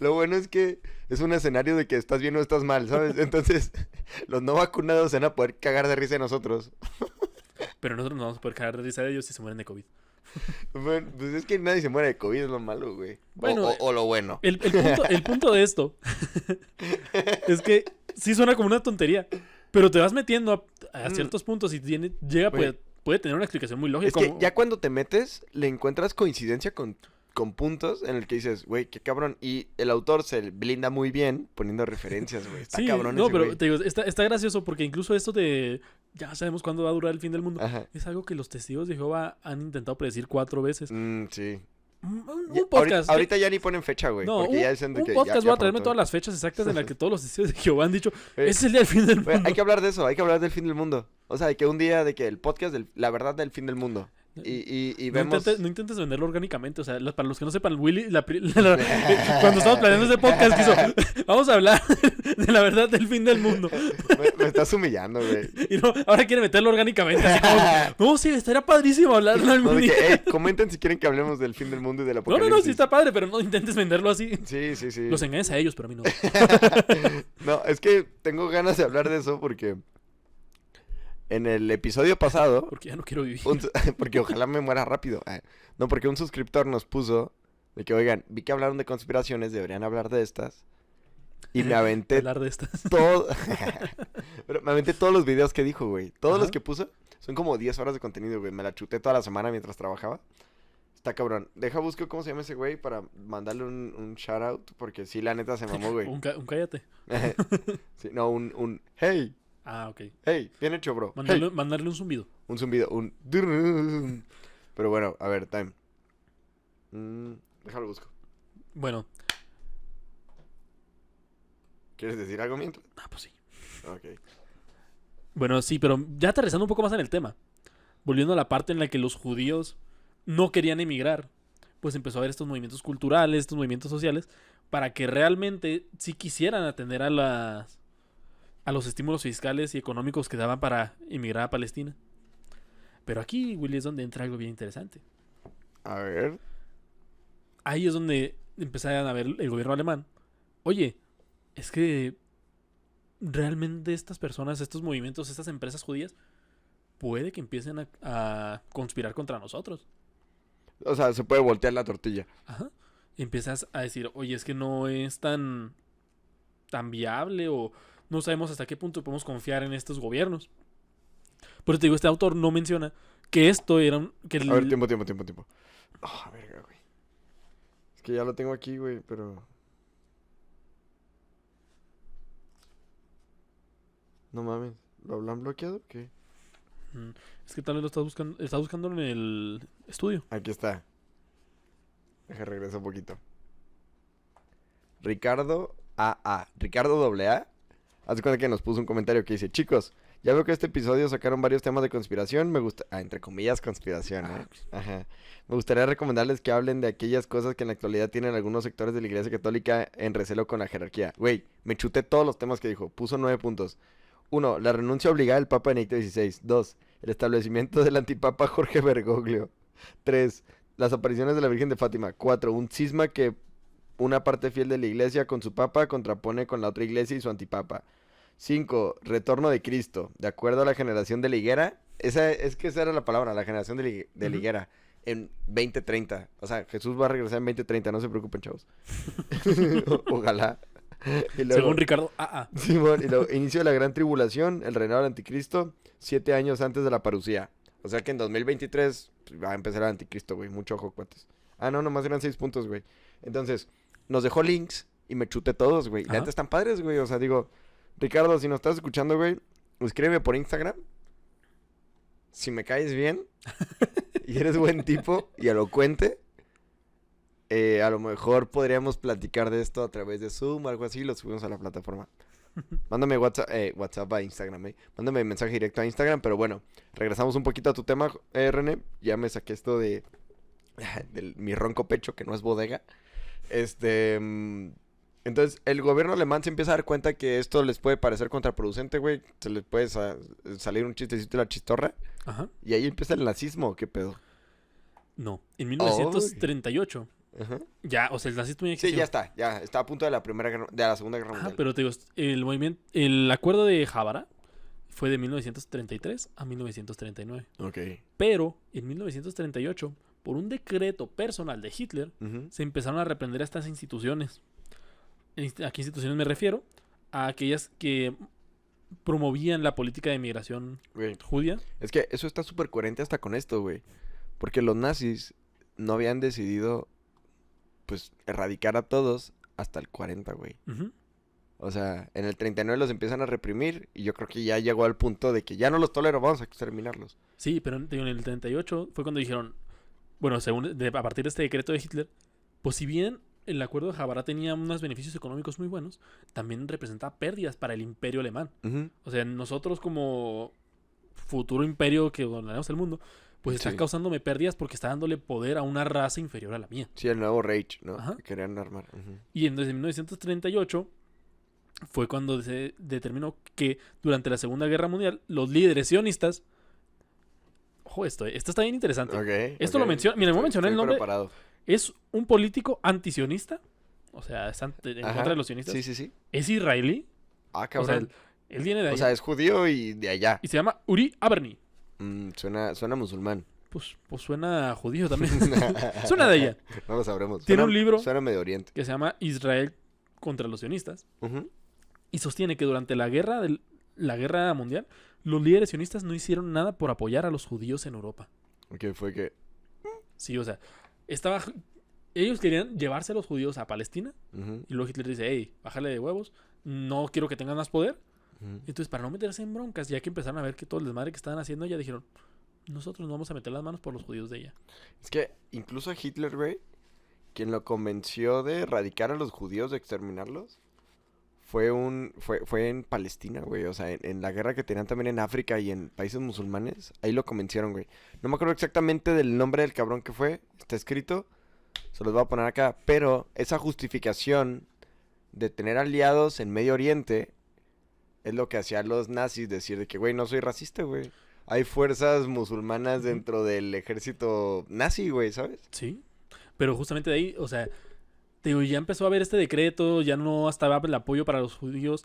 lo bueno es que es un escenario de que estás bien o estás mal, ¿sabes? Entonces los no vacunados se van a poder cagar de risa de nosotros. Pero nosotros nos vamos a poder cagar de risa de ellos si se mueren de COVID. Bueno, pues es que nadie se muere de COVID, es lo malo, güey. Bueno, o lo bueno. El punto de esto es que sí suena como una tontería, pero te vas metiendo a ciertos puntos y puede tener una explicación muy lógica. Es que ya cuando te metes, le encuentras coincidencia con puntos en el que dices, güey, qué cabrón. Y el autor se blinda muy bien poniendo referencias, güey. Está cabrón no, ese pero güey. te digo, está gracioso porque incluso esto de... Ya sabemos cuándo va a durar el fin del mundo. Ajá. Es algo que los testigos de Jehová han intentado predecir 4 veces. Sí. Un podcast. Ahorita ya ni ponen fecha, güey. No, porque ya dicen de un que podcast ya voy a traerme todas las fechas exactas en las que todos los testigos de Jehová han dicho, Güey, ese es el día del fin del mundo. Güey, hay que hablar de eso, hay que hablar del fin del mundo. O sea, de que un día, de que el podcast, la verdad del fin del mundo. Y vemos... No intentes venderlo orgánicamente. O sea, para los que no sepan, Willy, cuando estábamos planeando ese podcast, quiso, vamos a hablar de la verdad del fin del mundo. Me estás humillando, güey. Y no, ahora quiere meterlo orgánicamente. Así como, no, sí, estaría padrísimo hablarlo algún día. Comenten si quieren que hablemos del fin del mundo y del apocalipsis. No, sí está padre, pero no intentes venderlo así. Sí. Los engañes a ellos, pero a mí no. No, es que tengo ganas de hablar de eso porque... En el episodio pasado... Porque ya no quiero vivir. Porque ojalá me muera rápido. No, porque un suscriptor nos puso de que, oigan, vi que hablaron de conspiraciones, deberían hablar de estas. Y me aventé... Hablar de estas. Pero me aventé todos los videos que dijo, güey. Todos Ajá. los que puso. Son como 10 horas de contenido, güey. Me la chuté toda la semana mientras trabajaba. Está cabrón. Busco cómo se llama ese güey para mandarle un shout out. Porque sí, la neta se mamó, güey. Un cállate. Sí, no, un hey. Ah, ok. Hey, bien hecho, bro. Hey. Mandarle un zumbido. Un zumbido, Pero bueno, a ver, time. Déjalo busco. Bueno. ¿Quieres decir algo mientras? Ah, pues sí. Ok. Bueno, sí, pero ya aterrizando un poco más en el tema. Volviendo a la parte en la que los judíos no querían emigrar. Pues empezó a haber estos movimientos culturales, estos movimientos sociales, para que realmente sí quisieran atender a los estímulos fiscales y económicos que daban para emigrar a Palestina. Pero aquí, Willy, es donde entra algo bien interesante. A ver. Ahí es donde empezaron a ver el gobierno alemán. Oye, es que realmente estas personas, estos movimientos, estas empresas judías, puede que empiecen a conspirar contra nosotros. O sea, se puede voltear la tortilla. Ajá. Y empiezas a decir, oye, es que no es tan viable o... No sabemos hasta qué punto podemos confiar en estos gobiernos. Pero te digo, este autor no menciona que esto era un... A ver, tiempo. Verga, güey. Es que ya lo tengo aquí, güey, pero... No mames. ¿Lo han bloqueado o qué? Es que tal vez lo estás buscando en el estudio. Aquí está. Deja regresar un poquito. Ricardo AA. Ricardo AA. Haz de cuenta que nos puso un comentario que dice: chicos, Ya veo que este episodio sacaron varios temas de conspiración. Me gusta... entre comillas, conspiración, ¿eh? Ajá. Me gustaría recomendarles que hablen de aquellas cosas que en la actualidad tienen algunos sectores de la Iglesia Católica en recelo con la jerarquía. Güey, me chuté todos los temas que dijo. Puso 9 puntos. 1. La renuncia obligada del Papa Benedicto XVI. 2. El establecimiento del antipapa Jorge Bergoglio. 3. Las apariciones de la Virgen de Fátima. 4. Un cisma que una parte fiel de la Iglesia con su Papa contrapone con la otra Iglesia y su antipapa. 5. Retorno de Cristo. De acuerdo a la generación de la higuera. Esa era la palabra, la generación de la higuera. En 2030. O sea, Jesús va a regresar en 2030. No se preocupen, chavos. Ojalá. Y luego, según Ricardo, Simón, y luego, inicio de la gran tribulación, el reinado del anticristo, 7 años antes de la parucía. O sea que en 2023 va a empezar el anticristo, güey. Mucho ojo, cuates. No, nomás eran 6 puntos, güey. Entonces, nos dejó links y me chuté todos, güey. La neta están padres, güey. O sea, digo... Ricardo, si nos estás escuchando, güey, escríbeme por Instagram. Si me caes bien y eres buen tipo y elocuente, a lo mejor podríamos platicar de esto a través de Zoom o algo así, lo subimos a la plataforma. Mándame WhatsApp a Instagram, Mándame mensaje directo a Instagram, pero bueno, regresamos un poquito a tu tema, René. Ya me saqué esto de mi ronco pecho, que no es bodega. Entonces, el gobierno alemán se empieza a dar cuenta que esto les puede parecer contraproducente, güey. Se les puede salir un chistecito de la chistorra. Ajá. Y ahí empieza el nazismo, ¿qué pedo? No, en 1938. Ajá. Ya, o sea, el nazismo ya existió. Sí, ya está a punto de la Segunda Guerra Mundial. Pero te digo, el acuerdo de Havara fue de 1933 a 1939. Ok. Pero en 1938, por un decreto personal de Hitler, se empezaron a reprender a estas instituciones. ¿A qué instituciones me refiero? A aquellas que promovían la política de migración judía. Es que eso está súper coherente hasta con esto, güey. Porque los nazis no habían decidido, pues, erradicar a todos hasta el 40, güey. O sea, en el 39 los empiezan a reprimir y yo creo que ya llegó al punto de que ya no los tolero, vamos a exterminarlos. Sí, pero en el 38 fue cuando dijeron, bueno, a partir de este decreto de Hitler, pues si bien el acuerdo de Havara tenía unos beneficios económicos muy buenos, también representaba pérdidas para el imperio alemán. O sea, nosotros como futuro imperio que gobernaremos el mundo, pues está causándome pérdidas porque está dándole poder a una raza inferior a la mía. Sí, el nuevo Reich, ¿no? Que querían armar. Y en 1938 fue cuando se determinó que durante la Segunda Guerra Mundial los líderes sionistas... Ojo, esto está bien interesante. Esto lo menciona... Mira, me mencioné el nombre... Preparado. Es un político antisionista. O sea, es en contra de los sionistas. Sí. Es israelí. Cabrón. O sea, él viene de allá. O sea, es judío y de allá. Y se llama Uri Aberni. Suena musulmán. Pues suena judío también. Suena de allá. No lo sabremos. Tiene un libro. Suena Medio Oriente. Que se llama Israel contra los sionistas. Y sostiene que durante la guerra mundial, los líderes sionistas no hicieron nada por apoyar a los judíos en Europa. Fue que... Sí, o sea... Ellos querían llevarse a los judíos a Palestina. Y luego Hitler dice, hey, bájale de huevos. No quiero que tengan más poder. Entonces, para no meterse en broncas, ya que empezaron a ver que todo el desmadre que estaban haciendo, ya dijeron, nosotros no vamos a meter las manos por los judíos de ella. Es que incluso a Hitler, güey, quien lo convenció de erradicar a los judíos, de exterminarlos, fue en Palestina, güey. O sea, en la guerra que tenían también en África y en países musulmanes. Ahí lo convencieron, güey. No me acuerdo exactamente del nombre del cabrón que fue. Está escrito. Se los voy a poner acá. Pero esa justificación de tener aliados en Medio Oriente es lo que hacían los nazis. Decir de que, güey, no soy racista, güey. Hay fuerzas musulmanas dentro del ejército nazi, güey, ¿sabes? Sí. Pero justamente de ahí, o sea... ya empezó a haber este decreto, ya no estaba el apoyo para los judíos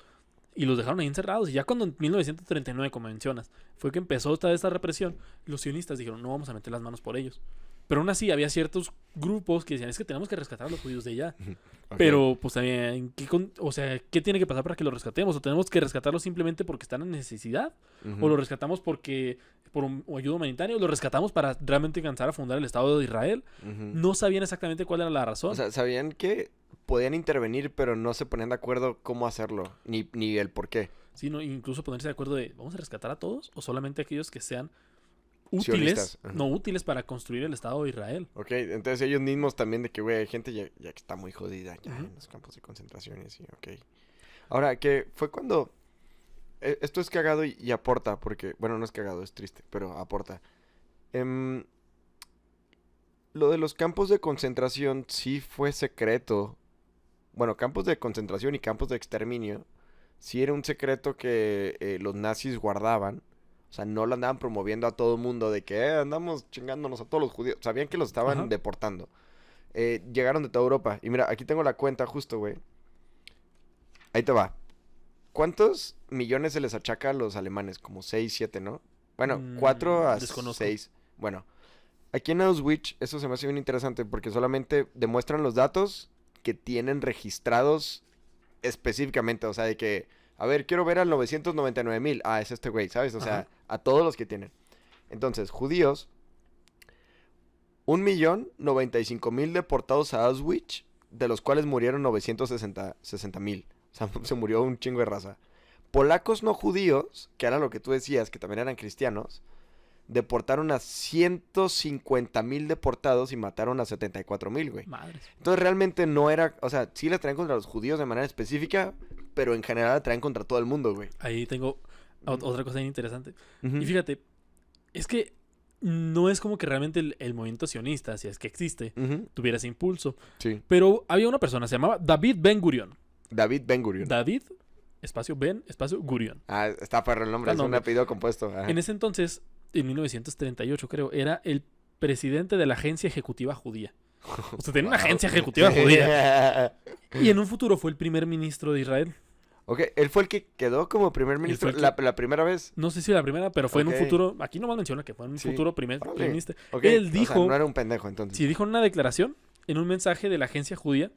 y los dejaron ahí encerrados. Y ya cuando en 1939, como mencionas, fue que empezó toda esta represión, los sionistas dijeron, no vamos a meter las manos por ellos. Pero aún así había ciertos grupos que decían, es que tenemos que rescatar a los judíos de allá. Pero, pues también, ¿qué tiene que pasar para que los rescatemos? ¿O tenemos que rescatarlos simplemente porque están en necesidad? ¿O los rescatamos por ayuda humanitaria? ¿O los rescatamos para realmente alcanzar a fundar el Estado de Israel? No sabían exactamente cuál era la razón. O sea, sabían que podían intervenir, pero no se ponían de acuerdo cómo hacerlo, ni el por qué. Sí, no, incluso ponerse de acuerdo de, ¿vamos a rescatar a todos? ¿O solamente a aquellos que sean útiles, no útiles para construir el Estado de Israel? Ok, entonces ellos mismos también de que, güey, hay gente ya que está muy jodida ya en los campos de concentración y así, ok. Ahora, que fue cuando esto es cagado y aporta, porque, bueno, no es cagado, es triste, pero aporta. Lo de los campos de concentración sí fue secreto. Bueno, campos de concentración y campos de exterminio sí era un secreto que los nazis guardaban. O sea, no lo andaban promoviendo a todo el mundo de que andamos chingándonos a todos los judíos. Sabían que los estaban Ajá. deportando. Llegaron de toda Europa. Y mira, aquí tengo la cuenta justo, güey. Ahí te va. ¿Cuántos millones se les achaca a los alemanes? Como 6, 7, ¿no? Bueno, 4 a Desconozco. 6. Bueno, aquí en Auschwitz, eso se me hace bien interesante porque solamente demuestran los datos que tienen registrados específicamente. O sea, de que, a ver, quiero ver al 999,000. Ah, es este güey, ¿sabes? O sea, Ajá. a todos los que tienen. Entonces, judíos, 1,095,000 deportados a Auschwitz, de los cuales murieron 960,000. O sea, se murió un chingo de raza. Polacos no judíos, que era lo que tú decías, que también eran cristianos, deportaron a 150,000 deportados y mataron a 74,000, güey. Madres. Entonces realmente no era, o sea, sí la traen contra los judíos de manera específica, pero en general la traen contra todo el mundo, güey. Ahí tengo otra cosa bien interesante. Ujú. Y fíjate, es que no es como que realmente el movimiento sionista, si es que existe, Ujú. tuviera ese impulso. Sí. Pero había una persona, se llamaba David Ben Gurion. David Ben Gurion. David, espacio Ben, espacio Gurion. Ah, está perro el nombre, Está es un nombre. apellido compuesto. Ajá. En ese entonces, en 1938 creo, era el presidente de la Agencia Ejecutiva Judía. O sea, tenía una Wow. agencia ejecutiva judía. Y en un futuro fue el primer ministro de Israel. Ok, él fue el que quedó como primer ministro fue el la primera vez. No sé si la primera, pero fue en Ok. un futuro. Aquí nomás menciona que fue en un Sí. futuro primer Órale. ministro. Ok, Él o sea, dijo, no era un pendejo entonces. sí, dijo en una declaración, en un mensaje de la agencia judía,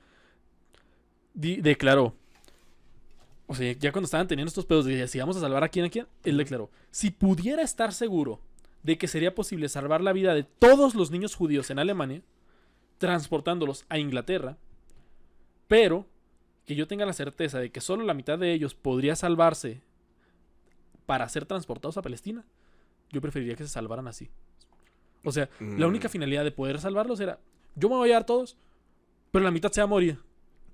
declaró. O sea, ya cuando estaban teniendo estos pedos, de si vamos a salvar a quién, él declaró: si pudiera estar seguro de que sería posible salvar la vida de todos los niños judíos en Alemania, transportándolos a Inglaterra, pero que yo tenga la certeza de que solo la mitad de ellos podría salvarse para ser transportados a Palestina, yo preferiría que se salvaran así. O sea, la única finalidad de poder salvarlos era: yo me voy a llevar todos, pero la mitad se va a morir.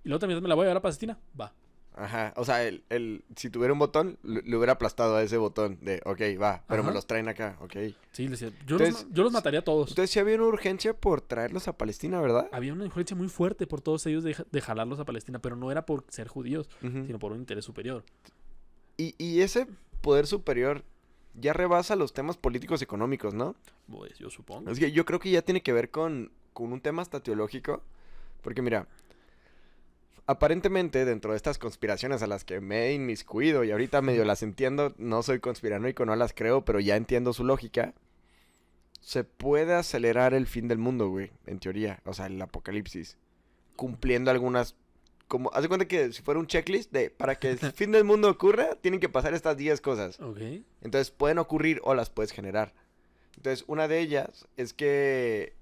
Y la otra mitad me la voy a llevar a Palestina. Va. Ajá, o sea, si tuviera un botón, le hubiera aplastado a ese botón de, ok, va, pero me Ajá. los traen acá, ok. Sí, le decía, Entonces, yo los mataría a todos. Entonces sí había una urgencia por traerlos a Palestina, ¿verdad? Había una influencia muy fuerte por todos ellos de jalarlos a Palestina, pero no era por ser judíos, Ujú. sino por un interés superior. Y ese poder superior ya rebasa los temas políticos económicos, ¿no? Pues yo supongo. Es que yo creo que ya tiene que ver con un tema hasta teológico. Porque mira, aparentemente dentro de estas conspiraciones a las que me he inmiscuido y ahorita medio las entiendo, no soy conspiranoico, no las creo, pero ya entiendo su lógica. Se puede acelerar el fin del mundo, güey, en teoría. O sea, el apocalipsis. Cumpliendo algunas... Como, haz de cuenta que si fuera un checklist de para que el fin del mundo ocurra, tienen que pasar estas 10 cosas. Ok. Entonces pueden ocurrir o las puedes generar. Entonces una de ellas es que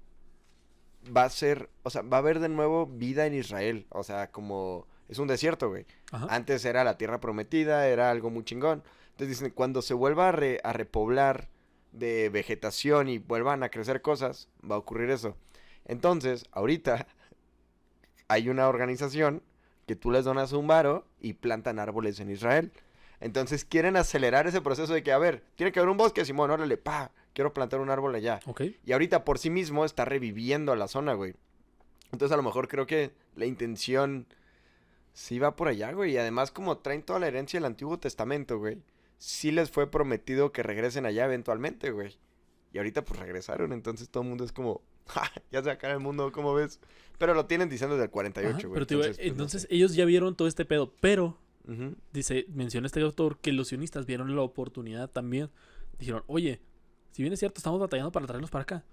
va a ser, o sea, va a haber de nuevo vida en Israel. O sea, como es un desierto, güey. Ajá. Antes era la tierra prometida, era algo muy chingón. Entonces dicen, cuando se vuelva a repoblar de vegetación y vuelvan a crecer cosas, va a ocurrir eso. Entonces, ahorita hay una organización que tú les donas un varo y plantan árboles en Israel. Entonces quieren acelerar ese proceso de que, a ver, tiene que haber un bosque, Simón, órale, pa, quiero plantar un árbol allá. Ok. Y ahorita por sí mismo está reviviendo a la zona, güey. Entonces a lo mejor creo que la intención sí va por allá, güey. Y además como traen toda la herencia del Antiguo Testamento, güey, sí les fue prometido que regresen allá eventualmente, güey. Y ahorita pues regresaron, entonces todo el mundo es como, ja, ya se acaba el mundo, ¿cómo ves? Pero lo tienen diciendo desde el 48, Ajá, güey. pero te digo, pues, no entonces sé. ellos ya vieron todo este pedo, pero Ujú. dice, menciona este autor que los sionistas vieron la oportunidad también. Dijeron, oye, si bien es cierto, estamos batallando para traerlos para acá,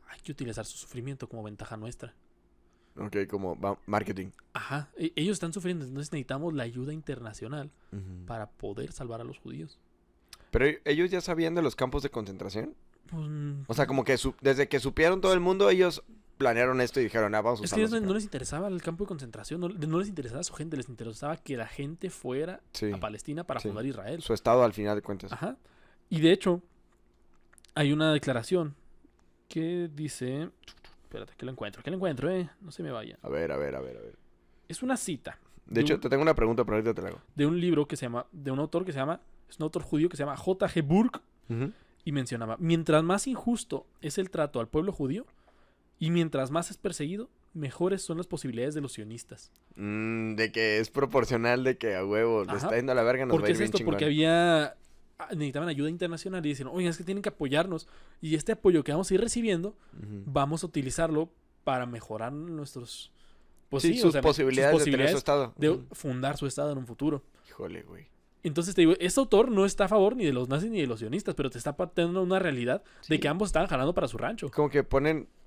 hay que utilizar su sufrimiento como ventaja nuestra. Ok, como marketing. Ajá, ellos están sufriendo, entonces necesitamos la ayuda internacional Ujú. para poder salvar a los judíos. Pero ellos ya sabían de los campos de concentración. Pues, O sea, como que desde que supieron todo el mundo, ellos planearon esto y dijeron, ah, vamos a es que a usarlo. ellos no les interesaba el campo de concentración, no les interesaba a su gente, les interesaba que la gente fuera Sí, a Palestina para sí. fundar Israel. su estado al final de cuentas. Ajá. Y de hecho, hay una declaración que dice... Espérate, que la encuentro, no se me vaya. A ver. Es una cita De hecho, te tengo una pregunta, pero ahorita te la hago. de un libro que se llama, de un autor que se llama es un autor judío que se llama J.G. Burke, Ujú. y mencionaba, mientras más injusto es el trato al pueblo judío, y mientras más es perseguido, mejores son las posibilidades de los sionistas. De que es proporcional, de que a huevo le Ajá. está yendo a la verga, nos ¿Por va a qué ir es bien esto? chingón. Porque necesitaban ayuda internacional y decían, oye, es que tienen que apoyarnos. Y este apoyo que vamos a ir recibiendo, Ujú. vamos a utilizarlo para mejorar nuestros... Pues Sí, sí, sus o sea, posibilidades de tener su estado. de Ujú. fundar su estado en un futuro. Híjole, güey. Entonces te digo, este autor no está a favor ni de los nazis ni de los sionistas, pero te está partiendo una realidad de Sí. que ambos estaban jalando para su rancho. Como que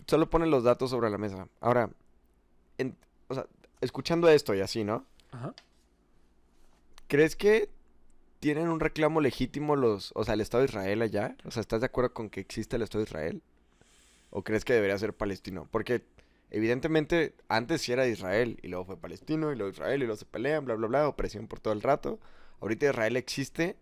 solo ponen los datos sobre la mesa. Ahora, o sea, escuchando esto y así, ¿no? Ajá. ¿Crees que tienen un reclamo legítimo el Estado de Israel allá? O sea, ¿estás de acuerdo con que existe el Estado de Israel? ¿O crees que debería ser palestino? Porque evidentemente antes sí era de Israel y luego fue palestino y luego Israel y luego se pelean, bla, bla, bla, opresión por todo el rato. Ahorita Israel existe,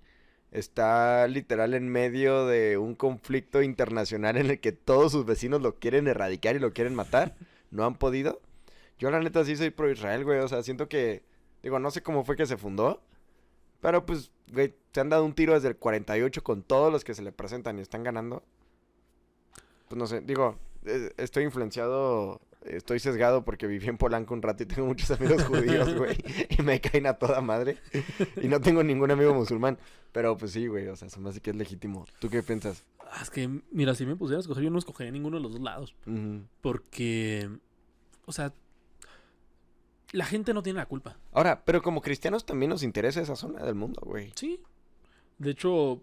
está literal en medio de un conflicto internacional en el que todos sus vecinos lo quieren erradicar y lo quieren matar. No han podido. Yo la neta sí soy pro Israel, güey. O sea, siento que, digo, no sé cómo fue que se fundó. Pero pues, güey, se han dado un tiro desde el 48 con todos los que se le presentan y están ganando. Pues no sé, digo, estoy influenciado, estoy sesgado porque viví en Polanco un rato y tengo muchos amigos judíos, güey. Y me caen a toda madre. Y no tengo ningún amigo musulmán. Pero pues sí, güey, o sea, se me hace que es legítimo. ¿Tú qué piensas? Es que, mira, si me pusiera a escoger, yo no escogería ninguno de los dos lados. Ujú. Porque, o sea, la gente no tiene la culpa. Ahora, pero como cristianos también nos interesa esa zona del mundo, güey. Sí. De hecho,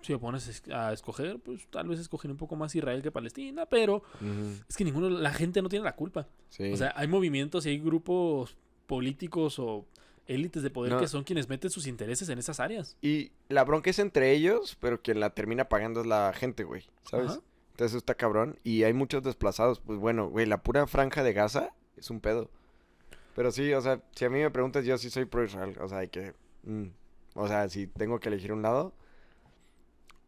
si me pones a escoger, pues tal vez escoger un poco más Israel que Palestina, pero Ujú. es que la gente no tiene la culpa. Sí. O sea, hay movimientos y hay grupos políticos o élites de poder No. que son quienes meten sus intereses en esas áreas. Y la bronca es entre ellos, pero quien la termina pagando es la gente, güey, ¿sabes? Ajá. Entonces eso está cabrón. Y hay muchos desplazados. Pues bueno, güey, la pura franja de Gaza es un pedo. Pero sí, o sea, si a mí me preguntas, yo sí soy pro Israel. O sea, hay que... o sea, si tengo que elegir un lado.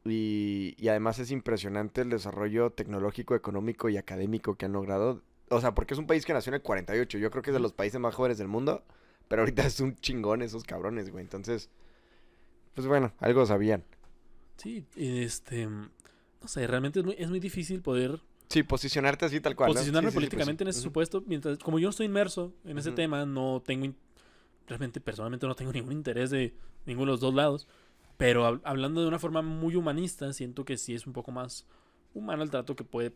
Y además es impresionante el desarrollo tecnológico, económico y académico que han logrado. O sea, porque es un país que nació en el 48. Yo creo que es de los países más jóvenes del mundo. Pero ahorita es un chingón esos cabrones, güey. Entonces, pues bueno, algo sabían. Sí, no sé, realmente es muy difícil poder Sí, posicionarte así tal cual, ¿no? posicionarme Sí, sí, sí, políticamente pues en sí. ese supuesto, mientras, como yo no estoy inmerso en ese Ujú. tema, no tengo, realmente personalmente no tengo ningún interés de ninguno de los dos lados, pero hablando de una forma muy humanista, siento que sí es un poco más humano el trato que puede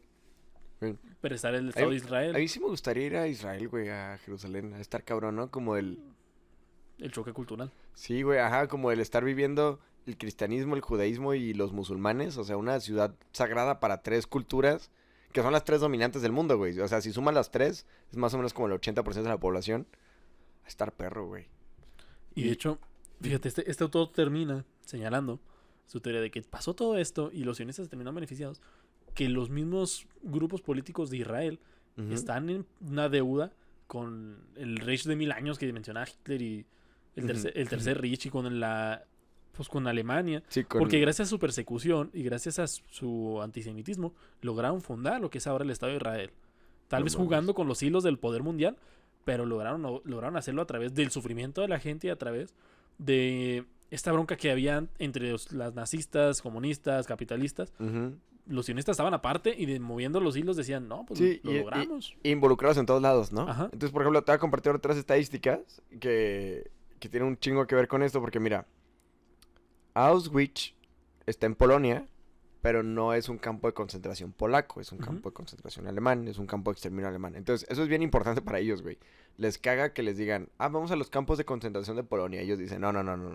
Sí. prestar el Estado de A Israel, mí sí me gustaría ir a Israel, güey, a Jerusalén, a estar cabrón, ¿no? Como el... el choque cultural. Sí, güey, ajá, como el estar viviendo el cristianismo, el judaísmo y los musulmanes. O sea, una ciudad sagrada para tres culturas, que son las tres dominantes del mundo, güey. O sea, si suman las tres, es más o menos como el 80% de la población. A estar perro, güey. Y de hecho, fíjate, este autor termina señalando su teoría de que pasó todo esto y los sionistas terminaron beneficiados, que los mismos grupos políticos de Israel Ujú. están en una deuda con el Reich de 1000 años que mencionaba Hitler y el tercer Reich y con Alemania. Sí, Porque gracias a su persecución y gracias a su antisemitismo lograron fundar lo que es ahora el Estado de Israel. Tal No vez mames. jugando con los hilos del poder mundial, pero lograron hacerlo a través del sufrimiento de la gente y a través de esta bronca que había entre las nazistas, comunistas, capitalistas. Ujú. Los sionistas estaban aparte y moviendo los hilos decían, no, pues Sí, lo logramos. involucrados en todos lados, ¿no? Ajá. Entonces, por ejemplo, te voy a compartir otras estadísticas que tienen un chingo que ver con esto, porque mira, Auschwitz está en Polonia, pero no es un campo de concentración polaco, es un Ujú. campo de concentración alemán, es un campo de exterminio alemán. Entonces, eso es bien importante para ellos, güey. Les caga que les digan, vamos a los campos de concentración de Polonia. Ellos dicen, no,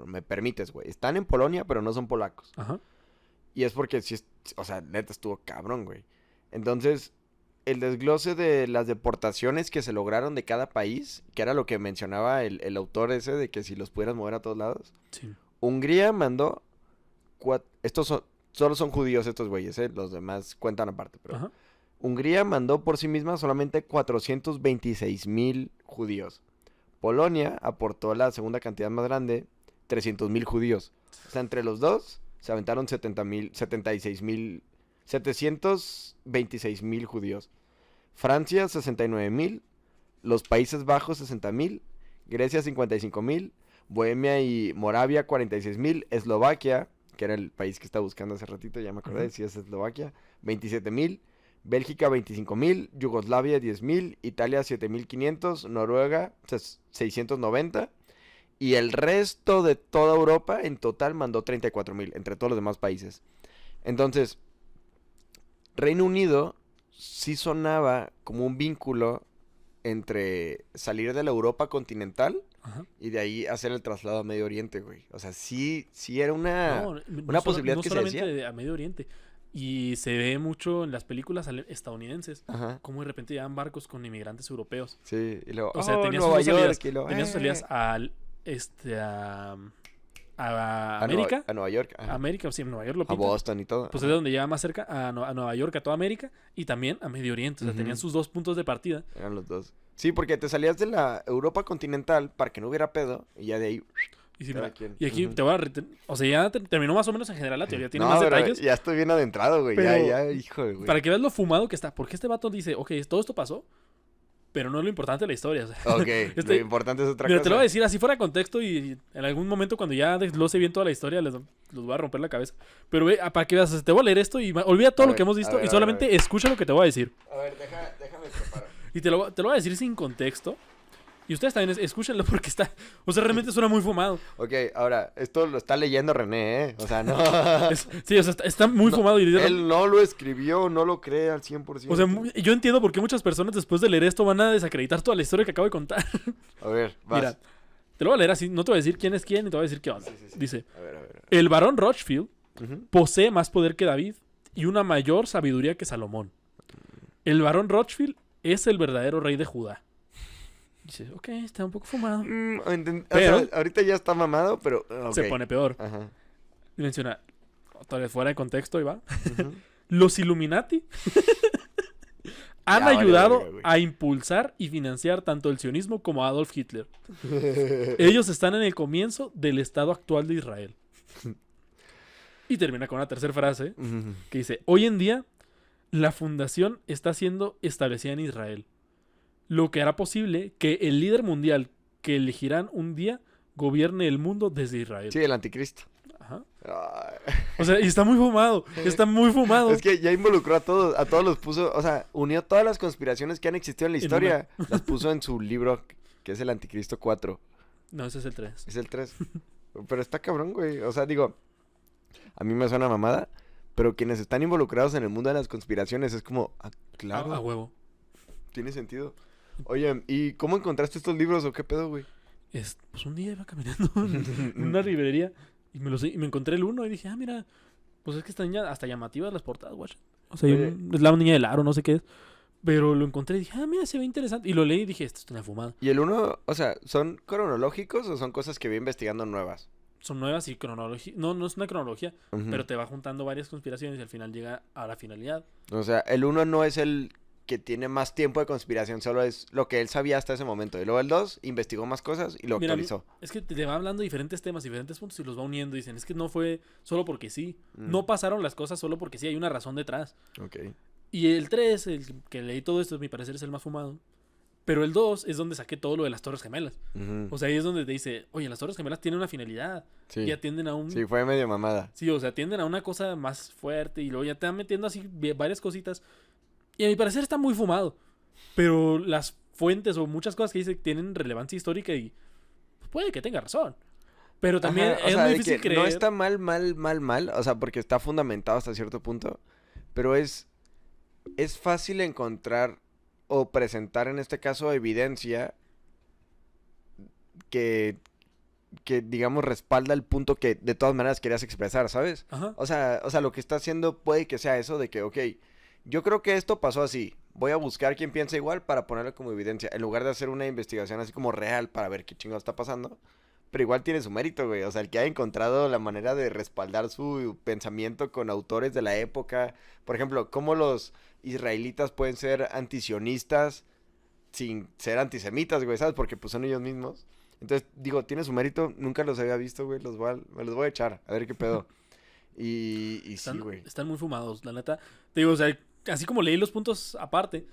me permites, güey. Están en Polonia, pero no son polacos. Ajá. Y es porque sí, o sea, neta estuvo cabrón, güey. Entonces, el desglose de las deportaciones que se lograron de cada país, que era lo que mencionaba el autor ese, de que si los pudieras mover a todos lados. Sí. Hungría mandó, solo son judíos estos güeyes, los demás cuentan aparte, pero... Ajá. Hungría mandó por sí misma solamente 426,000 judíos. Polonia aportó la segunda cantidad más grande, 300,000 judíos. O sea, entre los dos se aventaron 726,000 judíos. Francia, 69,000. Los Países Bajos, 60,000. Grecia, 55,000. Bohemia y Moravia, 46,000. Eslovaquia, que era el país que estaba buscando hace ratito, ya me acordé, sí es Eslovaquia, 27,000. Bélgica, 25,000. Yugoslavia, 10,000. Italia, 7,500. Noruega, 690. Y el resto de toda Europa en total mandó 34,000 entre todos los demás países. Entonces, Reino Unido sí sonaba como un vínculo entre salir de la Europa continental y de ahí hacer el traslado a Medio Oriente, güey. O sea, sí era una posibilidad no que se solamente decía. a Medio Oriente. Y se ve mucho en las películas estadounidenses. Como de repente llegan barcos con inmigrantes europeos. Sí, y luego, o sea, tenías Nueva sus dos York, salidas. Tenías sus salidas a América. A Nueva York. América, sí, en Nueva York lo A pintan. Boston y todo. Pues es donde llega más cerca a Nueva York, a toda América. Y también a Medio Oriente. O sea, tenían sus dos puntos de partida. Eran los dos. Sí, porque te salías de la Europa continental para que no hubiera pedo. Y ya de ahí... Y, sí, y aquí te voy a... O sea, ya terminó más o menos en general la teoría. Tiene No, más pero detalles. ya estoy bien adentrado, güey. Pero Ya, hijo, güey. Para que veas lo fumado que está. Porque este vato dice, ok, todo esto pasó, pero no es lo importante de la historia. O sea, Ok, lo importante es otra mira, cosa. te lo voy a decir así fuera de contexto y en algún momento cuando ya desglose bien toda la historia los voy a romper la cabeza. Pero ve, para que veas, te voy a leer esto y olvida todo lo que hemos visto y solamente escucha lo que te voy a decir. A ver, déjame preparar. Y te lo voy a decir sin contexto. Y ustedes también escúchenlo porque está... O sea, realmente suena muy fumado. Ok, ahora, esto lo está leyendo René, ¿eh? O sea, no... Sí, o sea, está muy fumado. Y él no lo escribió, no lo cree al 100%. O sea, yo entiendo por qué muchas personas después de leer esto van a desacreditar toda la historia que acabo de contar. A ver, vas. Mira, te lo voy a leer así. No te voy a decir quién es quién y te voy a decir qué onda. Sí. Dice, A ver. el barón Rothschild posee más poder que David y una mayor sabiduría que Salomón. El barón Rothschild es el verdadero rey de Judá. Dice, ok, está un poco fumado. Pero, o sea, ahorita ya está mamado, pero... Okay. Se pone peor. Ajá. Y menciona, todavía fuera de contexto, ahí va. Los Illuminati han ayudado a impulsar y financiar tanto el sionismo como a Adolf Hitler. Ellos están en el comienzo del estado actual de Israel. Y termina con una tercera frase que dice, hoy en día la fundación está siendo establecida en Israel, lo que hará posible que el líder mundial que elegirán un día gobierne el mundo desde Israel. Sí, el anticristo. Ajá. Ay. O sea, y está muy fumado. Está muy fumado. Es que ya involucró a todos los puso, o sea, unió todas las conspiraciones que han existido en la historia. Las puso en su libro, que es el Anticristo 4. No, ese es el 3. Es el 3. Pero está cabrón, güey. O sea, digo, a mí me suena mamada, pero quienes están involucrados en el mundo de las conspiraciones es como, claro. A huevo. Tiene sentido. Oye, ¿y cómo encontraste estos libros o qué pedo, güey? Pues un día iba caminando en una librería y me encontré el uno y dije, mira, pues es que están ya hasta llamativas las portadas, guacha. O sea, es la niña del aro, no sé qué es. Pero lo encontré y dije, mira, se ve interesante. Y lo leí y dije, esto es una fumada. ¿Y el uno, o sea, son cronológicos o son cosas que voy investigando nuevas? Son nuevas y cronología. No es una cronología, pero te va juntando varias conspiraciones y al final llega a la finalidad. O sea, el uno no es el que tiene más tiempo de conspiración, solo es lo que él sabía hasta ese momento. Y luego el 2 investigó más cosas y lo actualizó. Es que te va hablando de diferentes temas, diferentes puntos y los va uniendo. Dicen, es que no fue solo porque sí. No pasaron las cosas solo porque sí, hay una razón detrás. Ok. Y el 3, el que leí todo esto, a mi parecer es el más fumado. Pero el 2 es donde saqué todo lo de las Torres Gemelas. O sea, ahí es donde te dice, oye, las Torres Gemelas tienen una finalidad. Sí. Y atienden a un... Sí, fue medio mamada. Sí, o sea, atienden a una cosa más fuerte y luego ya te van metiendo así varias cositas. Y a mi parecer está muy fumado. Pero las fuentes o muchas cosas que dice tienen relevancia histórica y puede que tenga razón. Pero también es muy difícil creer. No está mal. O sea, porque está fundamentado hasta cierto punto. Pero es fácil encontrar o presentar en este caso evidencia que digamos respalda el punto que de todas maneras querías expresar, ¿sabes? Ajá. O sea, lo que está haciendo puede que sea eso de que, ok, yo creo que esto pasó así. Voy a buscar quien piensa igual para ponerlo como evidencia. En lugar de hacer una investigación así como real para ver qué chingo está pasando. Pero igual tiene su mérito, güey. O sea, el que haya encontrado la manera de respaldar su pensamiento con autores de la época. Por ejemplo, cómo los israelitas pueden ser antisionistas sin ser antisemitas, güey, ¿sabes? Porque pues son ellos mismos. Entonces, digo, tiene su mérito. Nunca los había visto, güey. Me los voy a echar. A ver qué pedo. Y sí, güey. Están muy fumados, la neta. Te digo, o sea, así como leí los puntos aparte,